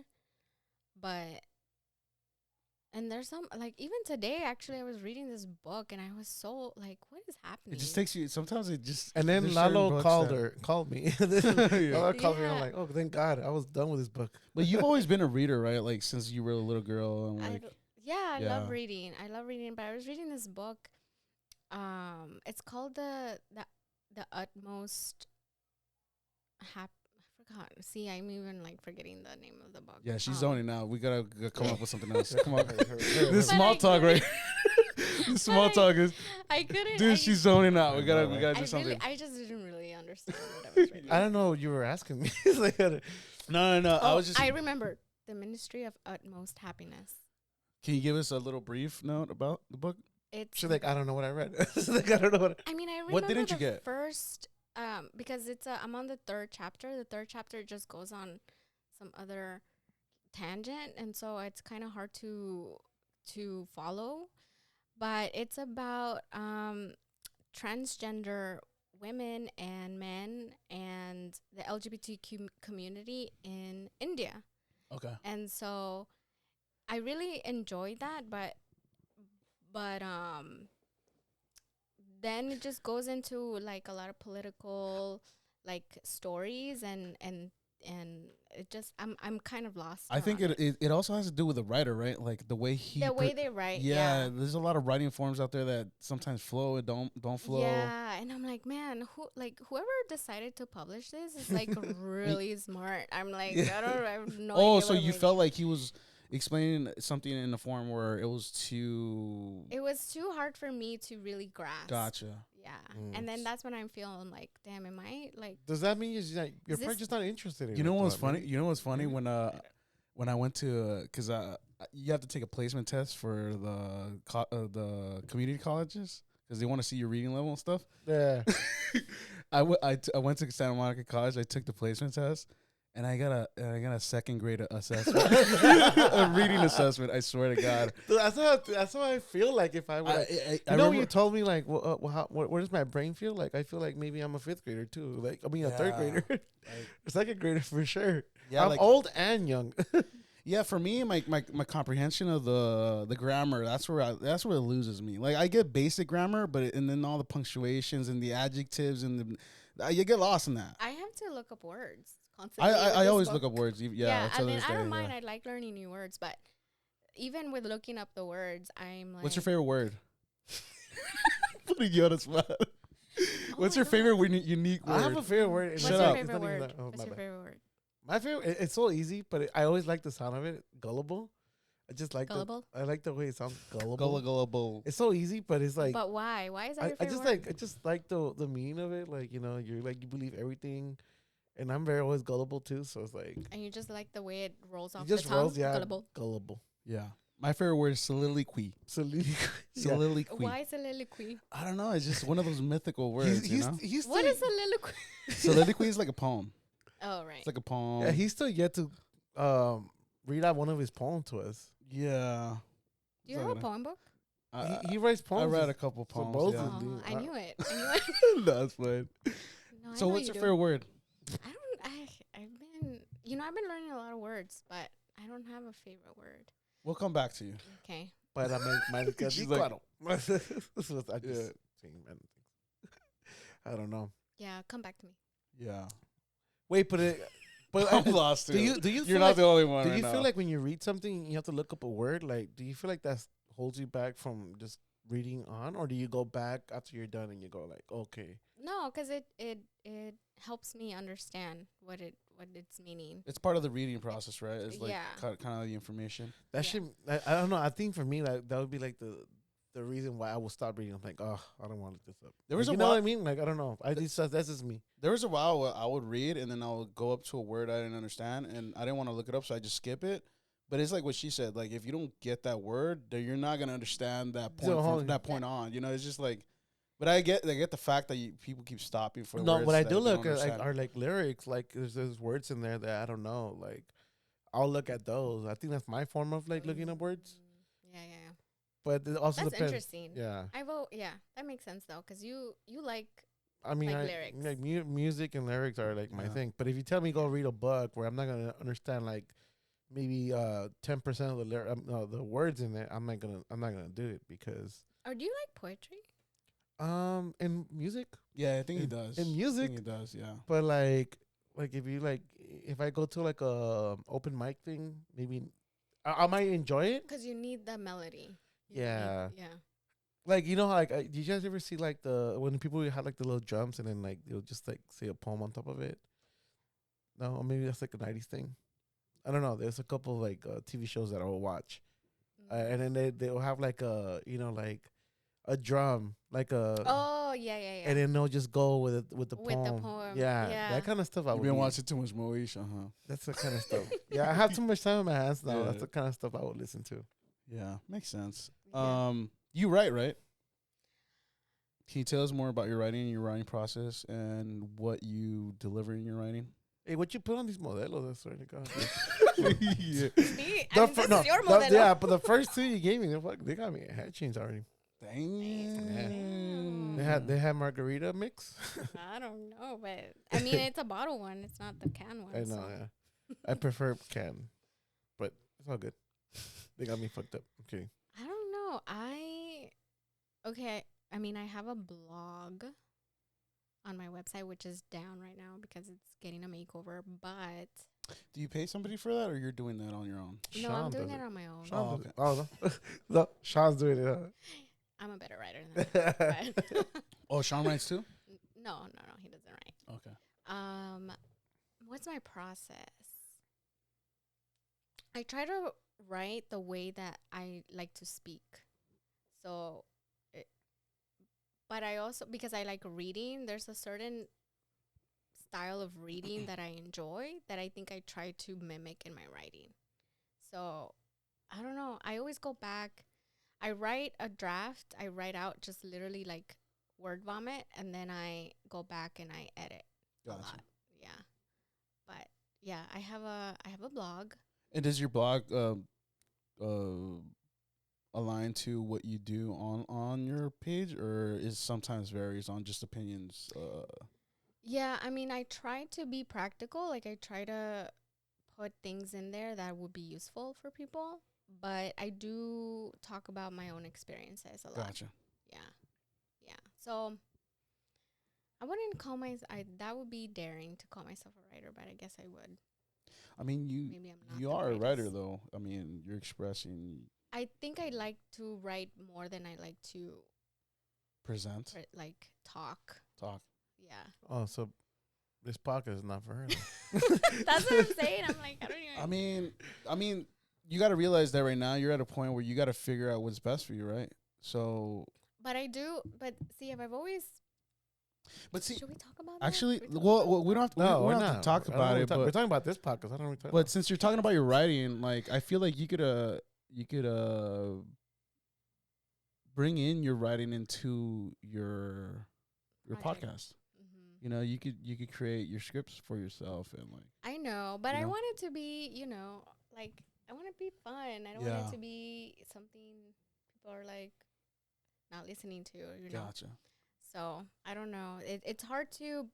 But and there's some like even today actually I was reading this book and I was so like, what is happening? It just takes you. Sometimes it just. And then there's certain Lalo books called that- called me. Yeah. Lalo called me. And I'm Yeah. like, oh, thank God, I was done with this book. But you've always been a reader, right? Like since you were a little girl, and like I Yeah. love reading. I love reading, but I was reading this book. It's called the utmost I forgot. See, I'm even like forgetting the name of the book. yeah, she's zoning out. We gotta come up with something else. Come on, But this small I talk, right? couldn't- This small But talk is, I couldn't. dude. She's zoning out. We gotta I do something. I just didn't really understand what I was reading. I don't know what you were asking me. It's like, No. I Oh, was just. I remember the Ministry of Utmost Happiness. Can you give us a little brief note about the book? It's she's like, I don't know what I read. She's like, I don't know what. I mean, I remember What didn't you the get? first because it's I'm on the third chapter. The third chapter just goes on some other tangent, and so it's kind of hard to follow. But it's about transgender women and men and the LGBTQ community in India. Okay. And so I really enjoyed that, but then it just goes into like a lot of political like stories and it just I'm kind of lost. I think around it also has to do with the writer, right? Like the way he. the way they write. Yeah, there's a lot of writing forms out there that sometimes flow and don't flow. Yeah, and I'm like, man, whoever decided to publish this is like really smart. I'm like, I have no idea. Oh, what so I'm you reading. felt like he was explaining something in a form where it was too. It was too hard for me to really grasp. Gotcha. Yeah, and then that's when I'm feeling like, damn, am I like? Does that mean you're Is probably just not interested in it? You know what's though, I funny? mean? You know what's funny when I went to because you have to take a placement test for the community colleges because they want to see your reading level and stuff. Yeah. I went to Santa Monica College. I took the placement test, and I got a second grade assessment, a reading assessment. I swear to God. Dude, that's how I feel like if I were. I You know, when remember- you told me like, what does my brain feel like? I feel like maybe I'm a fifth grader too. Like, I mean, a third Yeah. grader, a second grader for sure. Yeah, I'm like- old and young. Yeah, for me, my comprehension of the grammar, that's where it loses me. Like I get basic grammar, but and then all the punctuations and the adjectives and you get lost in that. I have to look up words constantly. I always look up words. Yeah, I mean, this I day, don't mind. yeah. I like learning new words, but even with looking up the words, I'm like, What's your favorite word? Putting you on the spot. What's my your favorite unique word? I have a favorite word. What's Shut your up. It's favorite not even word? that- oh, What's my your bad. favorite word? My favorite. It's so easy, but I always like the sound of it. Gullible. I just like Gullible? I like the way it sounds. Gullible. Gullible. It's so easy, but it's like. But why? Why is that your I favorite just word? I just like the meaning of it. Like, you know, you're like, you believe everything, and I'm very always gullible too. So it's like And you just like the way it rolls off it just the tongue? rolls. Yeah, Gullible. gullible. Yeah. My favorite word is soliloquy. Soliloquy. Yeah. Soliloquy. Why soliloquy? I don't know. It's just one of those mythical words, you know? He's What still, is soliloquy? Soliloquy is like a poem. Oh, right. It's like a poem. yeah, he's still yet to read out one of his poems to us. Yeah. Do you have a poem book? He writes poems. I read a couple poems. both Yeah. of Oh, I knew it. I knew it. That's fine. No, I So know what's you your do. favorite word? I've been learning a lot of words, but I don't have a favorite word. We'll come back to you. Okay. But I mean, She's like- claro. This was I just Yeah. saying random things. I don't know. Yeah, come back to me. Yeah. Wait, but I'm lost too. do you You're feel not like, the only one. do right you now. feel like when you read something you have to look up a word? Like, do you feel like that holds you back from just reading on, or do you go back after you're done and you go like, okay? No, because it helps me understand what it's meaning. it's part of the reading process, right? It's like Yeah. kind of the information. That Yeah. should I don't know. I think for me, like, that would be like the reason why I will stop reading. I'm like, oh, I don't want to look this up. There was Like, a you know while- what I mean? Like, I don't know. That's just me. There was a while where I would read and then I would go up to a word I didn't understand and I didn't want to look it up, so I just skip it. But it's like what she said. Like, if you don't get that word, then you're not gonna understand that point So, from that point on. You know, it's just like. But I get the fact that people keep stopping for No, words what I that do they look don't at like understand. are like lyrics. Like, there's words in there that I don't know. Like, I'll look at those. I think that's my form of like looking up words. Yeah. But it also That's depends. interesting. Yeah, I vote. Yeah, that makes sense though, because you like. I mean, Like I, lyrics. like music and lyrics are like my Yeah. thing. But if you tell me go read a book where I'm not gonna understand like maybe 10% of the words in it, I'm not gonna do it because Or do you like poetry? in music, Yeah, I think he does. in music. I think he does. Yeah. But like if you like, if I go to like a open mic thing, maybe I might enjoy it. Because you need the melody. Yeah. Yeah. Like, you know how, like, did you guys ever see like when people had like the little drums and then like they'll just like say a poem on top of it? No, or maybe that's like a 90s thing. I don't know. There's a couple of like TV shows that I will watch, and then they'll have like like a drum, like a Oh yeah. and then they'll just go with the With the poem. poem, Yeah, yeah. that kind of stuff. I You've would been be- watching too much Moesha, huh? That's the kind of stuff. Yeah, I have too much time on my hands now. Yeah. That's the kind of stuff I would listen to. Yeah, makes sense. Yeah. You write, right? Can you tell us more about your writing process, and what you deliver in your writing? Hey, what you put on these modelos? I swear to God. Yeah. See, I mean, this is your modelo. Yeah, but the first two you gave me, they got me a head change already. Dang. They had margarita mix. I don't know, but I mean, it's a bottle one. It's not the can one. I know, so. yeah. I prefer can, but it's all good. They got me fucked up. Okay. I don't know. I mean, I have a blog on my website, which is down right now because it's getting a makeover. But Do you pay somebody for that, or you're doing that on your own? no, I'm Sean doing does it it. on my own. Sean Oh, does it. Oh, no. No, Sean's doing it. I'm a better writer than that. But Oh, Sean writes too. no, he doesn't write. Okay. What's my process? I try to write the way that I like to speak. So, but I also, because I like reading, there's a certain style of reading that I enjoy that I think I try to mimic in my writing. So, I don't know. I always go back. I write a draft. I write out just literally like word vomit, and then I go back and I edit a Gotcha. lot. Yeah. But yeah, I have a blog. And does your blog align to what you do on your page, or is sometimes varies on just opinions? Yeah, I mean, I try to be practical. Like, I try to put things in there that would be useful for people. But I do talk about my own experiences a lot. Gotcha. Yeah. Yeah. So, I wouldn't call that would be daring to call myself a writer, but I guess I would. I mean, Maybe I'm not. you the are a writer, greatest. though. I mean, you're expressing, I think I like to write more than I like to, present, talk. talk. Yeah. Oh, so this podcast is not for her. That's what I'm saying. I'm like, I don't even. I mean, you got to realize that right now you're at a point where you got to figure out what's best for you, right? So, But see, if I've always. but see, Should we talk about that? actually, Should we talk about we don't have to, No, we we're don't have not. to talk I don't know about what it, but we're talking about this podcast. I don't know what we're talking but about. since you're talking about your writing, like I feel like you could bring in your writing into your Project. podcast. Mhm. You know, you could create your scripts for yourself and like I know, but You I know? want it to be, like I want it to be fun. I don't want Yeah. it to be something people are like not listening to, gotcha. So I don't know. It's hard to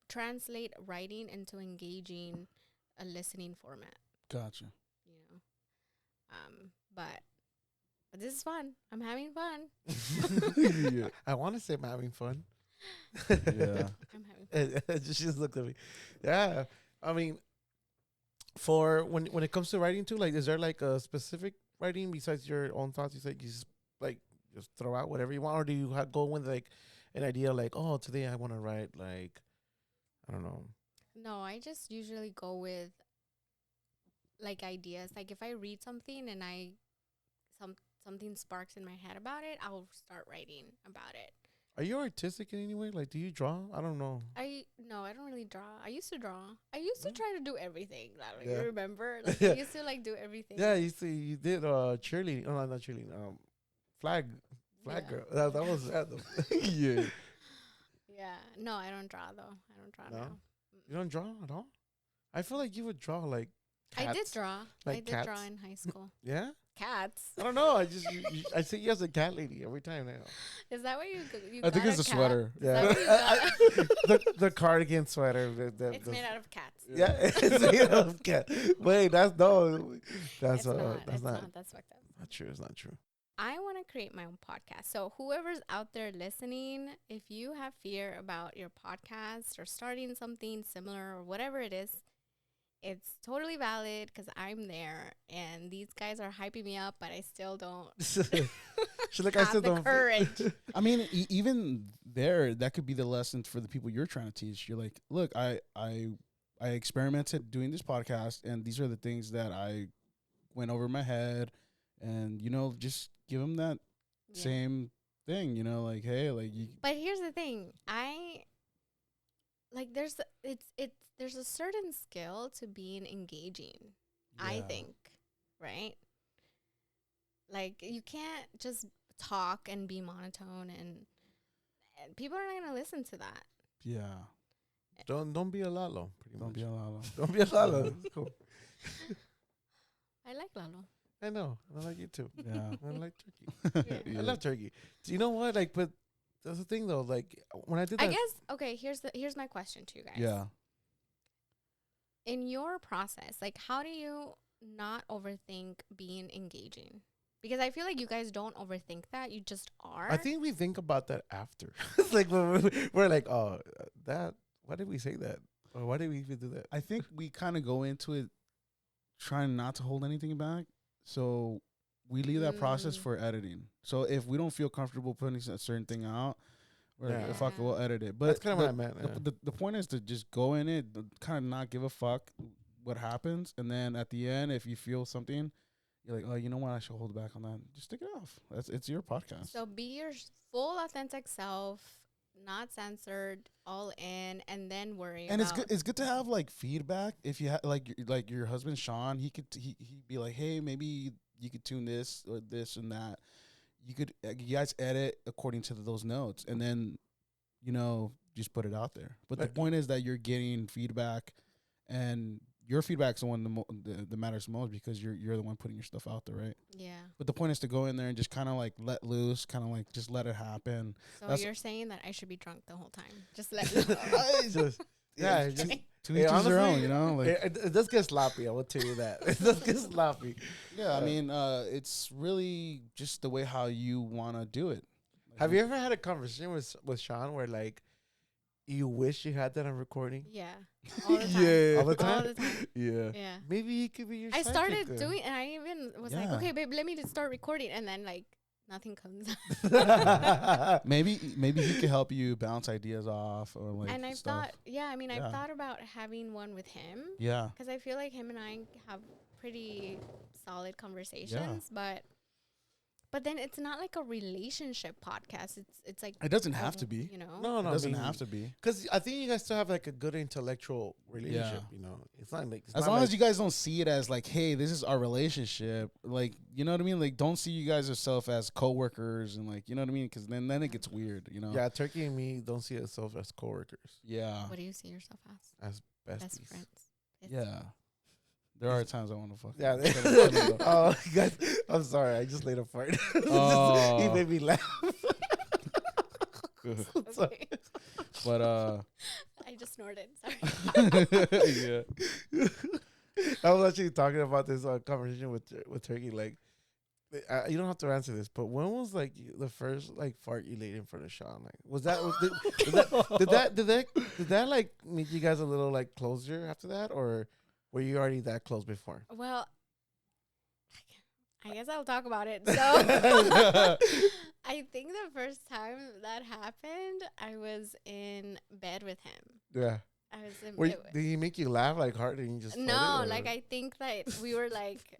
translate writing into engaging a listening format, Gotcha. you know. But this is fun. I'm having fun. Yeah. I want to say I'm having fun. Yeah. I'm having fun. She just looked at me. Yeah, I mean, for when it comes to writing too, like, is there like a specific writing besides your own thoughts? You said you just throw out whatever you want, or do you go with like an idea like, oh, today I want to write like, I don't know. No, I just usually go with like ideas. Like if I read something and something sparks in my head about it, I'll start writing about it. Are you artistic in any way? Like, do you draw? I don't know. No, I don't really draw. I used to draw. I used to try to do everything. Like, Yeah. you remember? Like I used to like do everything. Yeah, you did cheerleading. Oh, no, not cheerleading. Flag Yeah. girl. That was random. Yeah. Yeah. No, I don't draw though. I don't draw No? now. You don't draw at all? I feel like you would draw like cats. I did draw. Like I did draw cats? in high school. Yeah? Cats. I don't know. I just I see you as a cat lady every time now. Is that what you I think got it's a cat? sweater. Is that what you got? the cardigan sweater. It's made out of cats. Yeah, it's made out of cat. Wait, that's not. It's not. That's fucked up. Not true. It's not true. I want to create my own podcast. So whoever's out there listening, if you have fear about your podcast or starting something similar or whatever it is, it's totally valid because I'm there and these guys are hyping me up, but I still don't She's like, I have still the don't. courage. I mean, even there, that could be the lesson for the people you're trying to teach. You're like, look, I experimented doing this podcast, and these are the things that I went over my head, and just give them that Yeah. same thing. Like, hey, like you. But here's the thing. There's a certain skill to being engaging, I Yeah. think, right? Like you can't just talk and be monotone and people are not going to listen to that. Yeah. Don't be a Lalo. Pretty Don't much. be a lala. Don't be a Lalo. It's cool. I like Lalo. I know. I like you too. Yeah. I like turkey. Yeah. I love turkey. Do you know what? Like, but that's the thing though. Like when I did I that, guess okay, here's my question to you guys. Yeah. In your process, like how do you not overthink being engaging? Because I feel like you guys don't overthink that. You just are. I think we think about that after. It's like we're like, oh, that. Why did we say that? Or why did we even do that? I think we kind of go into it trying not to hold anything back. So we leave that process for editing. So if we don't feel comfortable putting a certain thing out, we're like, Yeah. fuck it, we'll edit it. But That's kind of what I meant. Yeah. the point is to just go in it, kind of not give a fuck what happens. And then at the end, if you feel something, you're like, oh, you know what? I should hold back on that. Just take it off. It's your podcast. So be your full authentic self, not censored, all in, and then worry And about. it's good to have like feedback. If you like your husband Sean, he'd be like, hey, maybe you could tune this or this and that. You guys edit according to those notes, and then just put it out there. But the point is that you're getting feedback, and your feedback's the one that matters most because you're the one putting your stuff out there, right? Yeah. But the point is to go in there and just kind of like let loose, kind of like just let it happen. So you're saying that I should be drunk the whole time? Just let me Just, yeah, just, To each his their own, Like it does get sloppy. I will tell you that. It does get sloppy. yeah, I mean, it's really just the way how you want to do it. Have you ever had a conversation with Sean where like you wish you had that on recording? Yeah. All the time. Yeah. All the time? All the time. Yeah. Yeah. Maybe he could be your. I sidekick started then. doing, and I even was like, Yeah. okay, babe, let me just start recording, and then like nothing comes out. Maybe he could help you bounce ideas off or like. And I've stuff. thought, I've Yeah. thought about having one with him Yeah. because I feel like him and I have pretty solid conversations, but then it's not like a relationship podcast. It's like It doesn't have to be. you know. No, It doesn't have to be. Because I think you guys still have like a good intellectual relationship. Yeah. You know, it's not like As long as you guys don't see it as like, hey, this is our relationship. Like, you know what I mean? Like, don't see you guys yourself as coworkers and like, you know what I mean? Because then it gets weird. You know? Yeah, Turkey and me don't see ourselves as coworkers, Yeah. What do you see yourself as? as besties. Best friends. Yeah. There are times I want to fuck. Yeah. them. Oh, guys, I'm sorry. I just laid a fart. Oh. He made me laugh. Okay. But I just snorted. Sorry. yeah. I was actually talking about this conversation with Turkey. Like, you don't have to answer this, but when was like the first like fart you laid in front of Sean? Like, was that did that like make you guys a little like closer after that, or were you already that close before? Well, I guess I'll talk about it. So I think the first time that happened, I was in bed with him. Yeah. I was in Did he make you laugh like hard and you just No, farted, or- like I think that we were like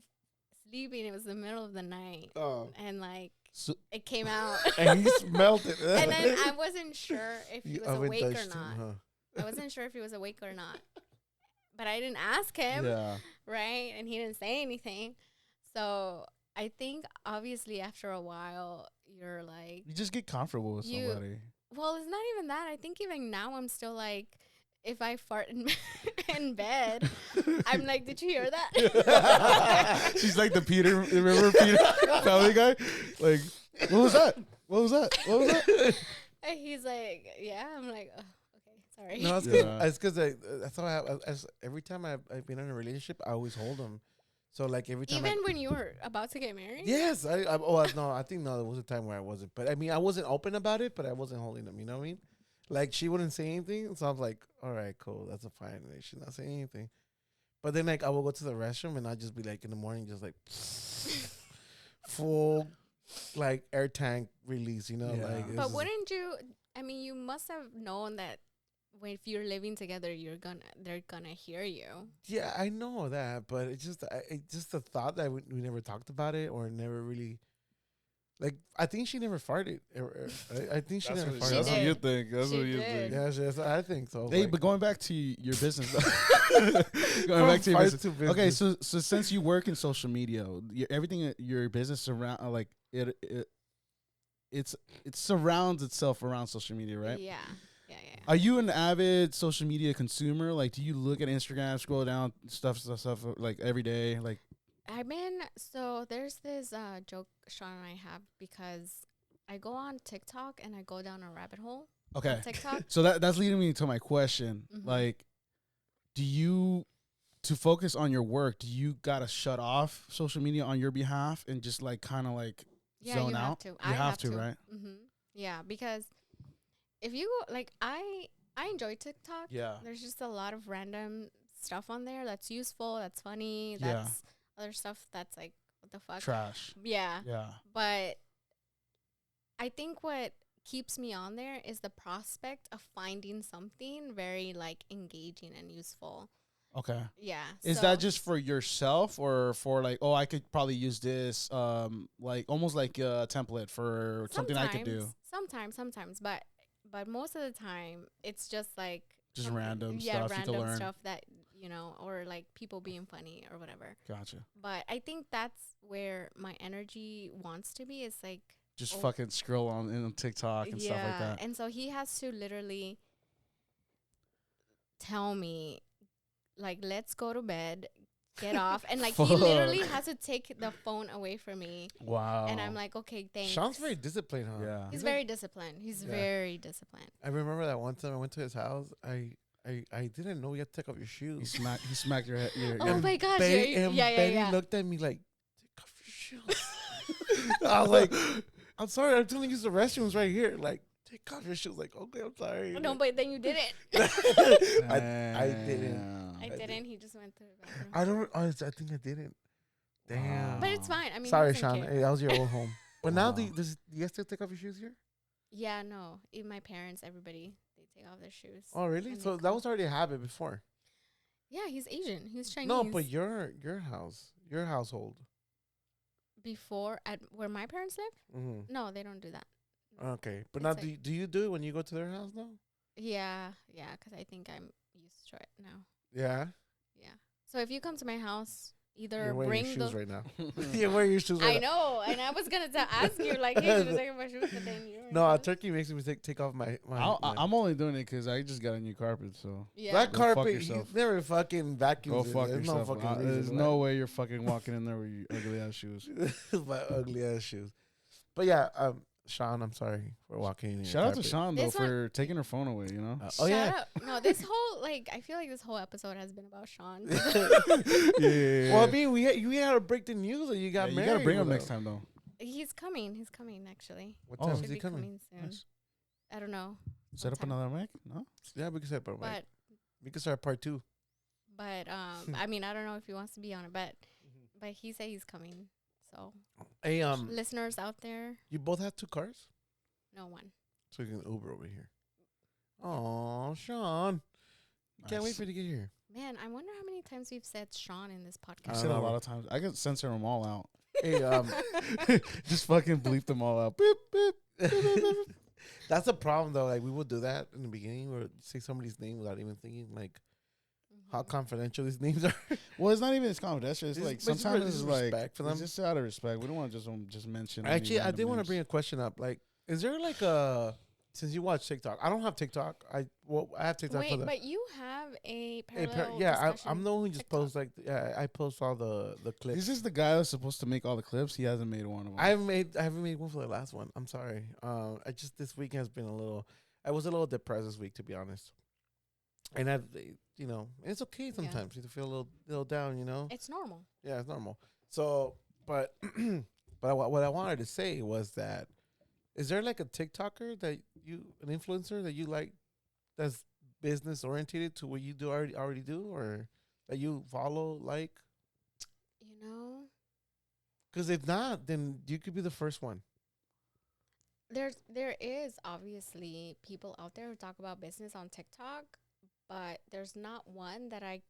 sleeping. It was the middle of the night, Oh. and like So, it came out. And he smelled it. And then I wasn't sure if he You was oven awake or dutched him, not. huh? I wasn't sure if he was awake or not. But I didn't ask him, yeah. right? And he didn't say anything. So I think obviously after a while, you're like, You just get comfortable with You- somebody. well, it's not even that. I think even now I'm still like, if I fart in bed, I'm like, did you hear that? She's like the Peter, remember Peter, Family Guy? Like, what was that? What was that? What was that? And he's like, yeah. I'm like, oh, okay, sorry. No, Yeah. it's because I thought every time I've been in a relationship, I always hold him. So like every time, Even when you were about to get married? yes, no, I think no, there was a time where I wasn't, but I mean, I wasn't open about it, but I wasn't holding him. You know what I mean? Like she wouldn't say anything, so I was like, all right, cool, that's a fine. Like, she's not saying anything, but then like I will go to the restroom and I'd just be like in the morning, just like full like air tank release, you know? Yeah. Like, it's But just- wouldn't you? I mean, you must have known that if you're living together, they're gonna hear you. Yeah, I know that, but it's just the thought that we never talked about it or never really. Like, I think she never farted. I think she never farted. That's what did. you think. That's She what you did. think. Yes, I think so. Hey, Like, but going back to your business. going from back to your farts business. to business. Okay, so since you work in social media, everything your business around like it surrounds itself around social media, right? Yeah. Are you an avid social media consumer? Like, do you look at Instagram, scroll down stuff like every day? Like, So there's this joke Sean and I have because I go on TikTok and I go down a rabbit hole okay, on TikTok. so that's leading me to my question. Mhm. Like, do you to focus on your work? Do you gotta shut off social media on your behalf and just like kind of like Yeah, zone you out? have to. You I have to, right? Mm-hmm. Yeah, because if you go, like, I enjoy TikTok. Yeah. There's just a lot of random stuff on there that's useful, that's funny, Yeah. that's other stuff that's like, what the fuck? Trash. Yeah. Yeah. But I think what keeps me on there is the prospect of finding something very like engaging and useful. Okay. Yeah. Is that just for yourself or for like, oh, I could probably use this, like almost like a template for something I could do? Sometimes, but most of the time it's just like Just something- random yeah, stuff you can random learn. stuff that or like people being funny or whatever. Gotcha. But I think that's where my energy wants to be. It's like Just Oh. fucking scroll on TikTok and stuff like that. And so he has to literally tell me, like, let's go to bed, get off. And, like, he literally has to take the phone away from me. Wow. And I'm like, okay, thanks. Sean's very disciplined, huh? Yeah. He's like- very disciplined. He's Yeah. very disciplined. I remember that one time I went to his house. I didn't know you had to take off your shoes. He smacked your head. Oh my gosh. Benny, Benny Yeah. looked at me like, take off your shoes. I was like, I'm sorry, I'm telling you the restrooms right here. Like, take off your shoes. Like, okay, I'm sorry. No, but then you didn't. I didn't. I I didn't. He just went to the bathroom. I don't. I think I didn't. Damn. But it's fine. I mean, he Sorry, doesn't Sean. care. Hey, that was your old home. But now, Wow. do you guys still take off your shoes here? Yeah, no. Even my parents, everybody, they take off their shoes. Oh, really? And they So that come. was already a habit before. Yeah, he's Asian. He's Chinese. No, but your house, your household. before at where my parents live. Mm-hmm. No, they don't do that. Okay, but It's now like- do you do it when you go to their house now? Yeah, because I think I'm used to it now. Yeah, Yeah. So if you come to my house, either you're wearing bring your the. shoes right now. You're wearing your shoes right I now. know, and I was gonna ask you like, hey, should I take my shoes? But then you. No, a turkey makes me take off my. I'm only doing it because I just got a new carpet, so Yeah. That Go fuck carpet, yourself. he's never fucking vacuums. go it. fuck There's yourself. No fucking There's reason no way you're fucking walking in there with your ugly ass shoes. my ugly ass shoes. But yeah, Sean, I'm sorry for walking in your Shout out to carpet. Sean though This one- for taking her phone away. You know. Oh yeah. Shut up. No, this whole I feel like this whole episode has been about Sean. Yeah. Well, I mean, we had to break the news that you got you married. gotta bring him with next time though. He's coming. He's coming actually. What Oh. time Should is he be coming? soon. Nice. I don't know. Set up time? another mic? No. Yeah, we can start part. But We can start part 2. I mean I don't know if he wants to be on it, but he said he's coming. So Hey, listeners out there, you both have 2 cars, no one. so you can Uber over here. Oh, Sean, can't wait for you to get here. Man, I wonder how many times we've said Sean in this I podcast. said a lot of times. I can censor them all out. Hey, Just fucking bleep them all out. Beep, beep. that's the problem though. Like we will do that in the beginning, or say somebody's name without even thinking like how confidential these names are. Well, it's not even as confidential. It's It's- like but it's sometimes re- it's it's like respect for them. It's just out of respect. We don't want to just mention. any Actually, I random did want to names. bring a question up. Like, is there like a since you watch TikTok? I don't have TikTok. I have TikTok for Wait, the. but you have a a parallel yeah, discussion I'm the one who just TikTok. posts like I post all the clips. This is the guy that's supposed to make all the clips. He hasn't made one of them. I haven't made one for the last one. I'm sorry. I just this week has been I was a little depressed this week, to be honest. And it's okay sometimes you feel a little down, you know. It's normal. Yeah, it's normal. So, but what I wanted to say was that is there like a TikToker an influencer that you like that's business oriented to what you do already do, or that you follow like? You know, Because if not, then you could be the first one. there is obviously people out there who talk about business on TikTok, but there's not one that I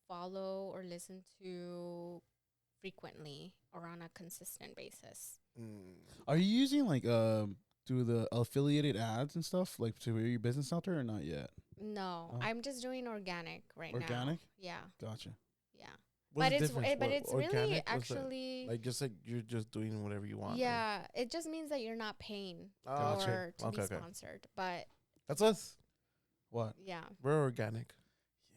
follow or listen to frequently or on a consistent basis. Are you using like through the affiliated ads and stuff like to your business out there or not yet? No, Oh. I'm just doing organic right now. Organic? Yeah, Gotcha. yeah. What's But the it's difference? but it's really Organic? What's that? actually Like just like you're just doing whatever you want. or- yeah. It just means that you're not paying Gotcha. or to be Okay. sponsored. But That's us. What? yeah, We're organic.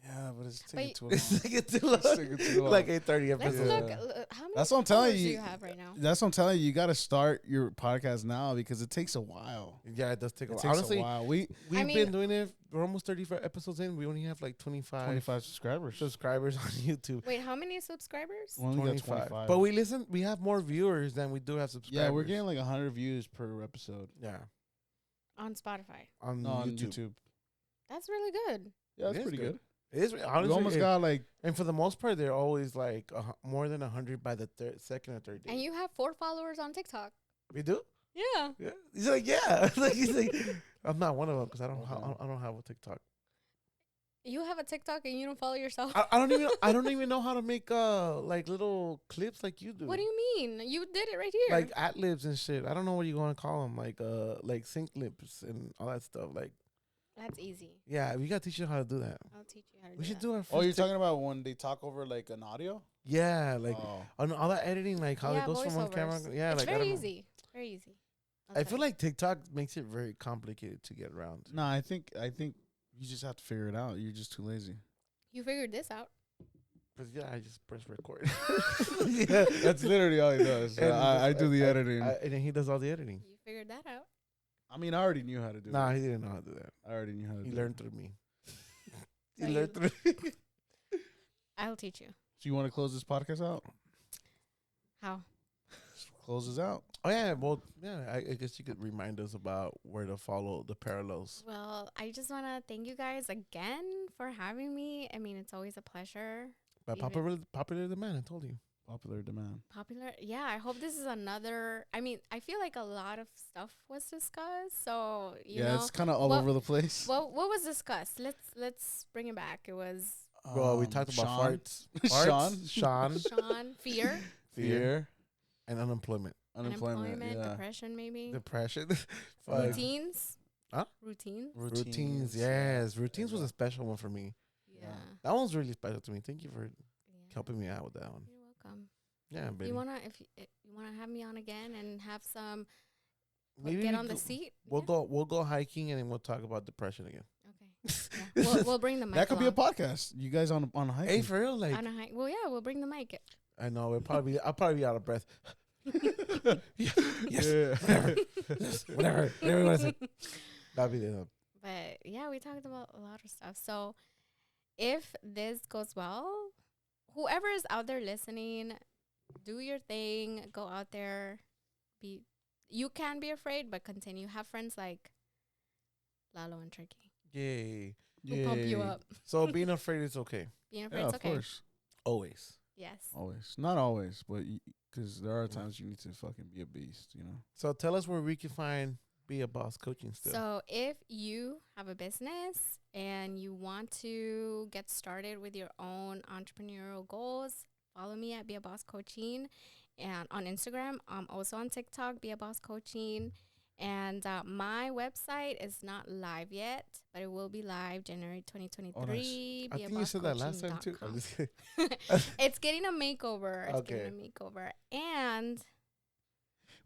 Yeah, but it's But taking too It's long. like it's too long. taking too long. Like 8:30 let's episode. look. Yeah. How many That's what I'm telling followers do you. you have right now? That's what I'm telling you. You got to start your podcast now because it takes a while. Yeah, it does take a It while. takes Honestly, a while. We've we've mean- been doing it. We're almost 35 episodes in. We only have like 25 25 subscribers. subscribers on YouTube. Wait, how many subscribers? We only got 25. But we have more viewers than we do have subscribers. Yeah, we're getting like 100 views per episode yeah On Spotify. on, on YouTube. YouTube. That's really good. Yeah, that's It is pretty good. good. It is honestly. We almost got like and for the most part, they're always like more than 100 by the second or third day. And you have 4 followers on TikTok. We do. Yeah. Yeah. He's like, yeah. Like he's like, I'm not one of them because I don't. Okay. I don't have a TikTok. You have a TikTok and you don't follow yourself? I don't even. I don't even know how to make like little clips like you do. What do you mean? You did it right here. Like ad libs and shit. I don't know what you want to call them. Like sync lips and all that stuff. Like That's easy. yeah, we gotta teach you how to do that. I'll teach you how to We do should that. do our. Oh, you're first talking about when they talk over like an audio? Yeah, like Oh. on all that editing, like how Yeah, it goes from one camera. voiceovers. Yeah, It's like I very don't know. easy. Very easy. I feel like TikTok makes it very complicated to get around. No, I think you just have to figure it out. You're just too lazy. you figured this out. But yeah, I just press record. Yeah. That's literally all he does. And I do the editing. and then he does all the editing. You figured that out. I mean, I already knew how to do Nah, it. he didn't know how to do that. I already knew how to He do learned it. through me. So He learned through. I'll teach you. So you want to close this podcast out? How? Close this out. Oh yeah, well yeah. I guess you could remind us about where to follow the parallels. Well, I just want to thank you guys again for having me. I mean, it's always a pleasure. By Even- popular demand, I told you. Popular demand. Popular. Yeah, I hope this is another. I mean, I feel like a lot of stuff was discussed. So, you know. It's kind of all what- over the place. What was discussed? Let's bring it back. It was Well, we talked about Sean. farts. Farts, Sean, Sean, fear. Fear. and unemployment. Unemployment. Yeah. Depression, maybe. Depression. Routines. Huh? Routines. Yes. Routines was a special one for me. Yeah. That one's really special to me. Thank you for helping me out with that one. You're welcome. Yeah, baby. You wanna have me on again and have some Maybe get on the seat? We'll go hiking and then we'll talk about depression again. Okay. Yeah. We'll bring the mic. That could be a podcast. You guys on a hike. Hey, for real, like on a hike. Well, yeah, we'll bring the mic. I know I'll probably be out of breath. Yes, Yeah. whatever you want to say. That'd be the. But yeah, we talked about a lot of stuff. So if this goes well, whoever is out there listening, do your thing. Go out there. You can be afraid, but continue. Have friends like Lalo and Turkey. Yay. Who pump you up. So being afraid is okay. Being afraid Yeah, is of okay. course. Always. Yes. Always. Not always, but because there are times you need to fucking be a beast, you know? So tell us where we can find Be a Boss Coaching still. So if you have a business and you want to get started with your own entrepreneurial goals, follow me at Be a Boss Coaching and on Instagram. I'm also on TikTok, Be a Boss Coaching. And my website is not live yet, but it will be live January 2023. Oh, nice. I think you said that last time too. I'm just kidding. It's getting a makeover. It's Okay. getting a makeover. And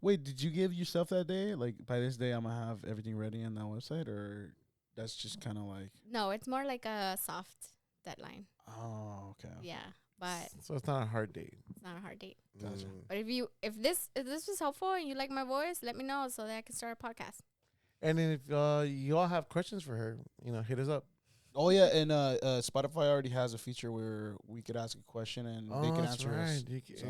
Wait, did you give yourself that day? Like, by this day, I'm going to have everything ready on that website? Or that's just kind of like... no, it's more like a soft deadline. Oh, okay. Yeah, but So it's not a hard date. it's not a hard date. Gotcha. But if this was helpful and you like my voice, let me know so that I can start a podcast. And then if you all have questions for her, hit us up. Oh, yeah, and Spotify already has a feature where we could ask a question and they can answer us. So,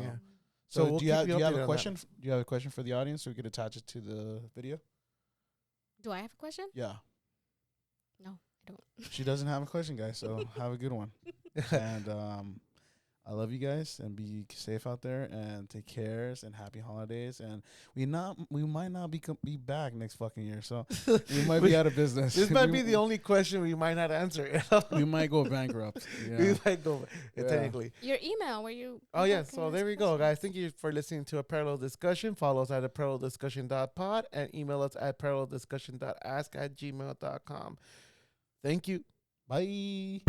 So, So we'll do you keep have you updated a on question? Do you have a question for the audience so we could attach it to the video? Do I have a question? Yeah. No, I don't. She doesn't have a question, guys, so have a good one. And I love you guys, and be safe out there, and take cares, and happy holidays. And we might not be back next fucking year, so we might be out of business. This might be the only question we might not answer. We might go bankrupt. We Yeah. might go Yeah. technically. Your email where you. Oh, yeah. people So can there ask we go, questions. guys. Thank you for listening to A Parallel Discussion. Follow us at aparalleldiscussion.pod and email us at paralleldiscussion.ask@gmail.com. Thank you. Bye.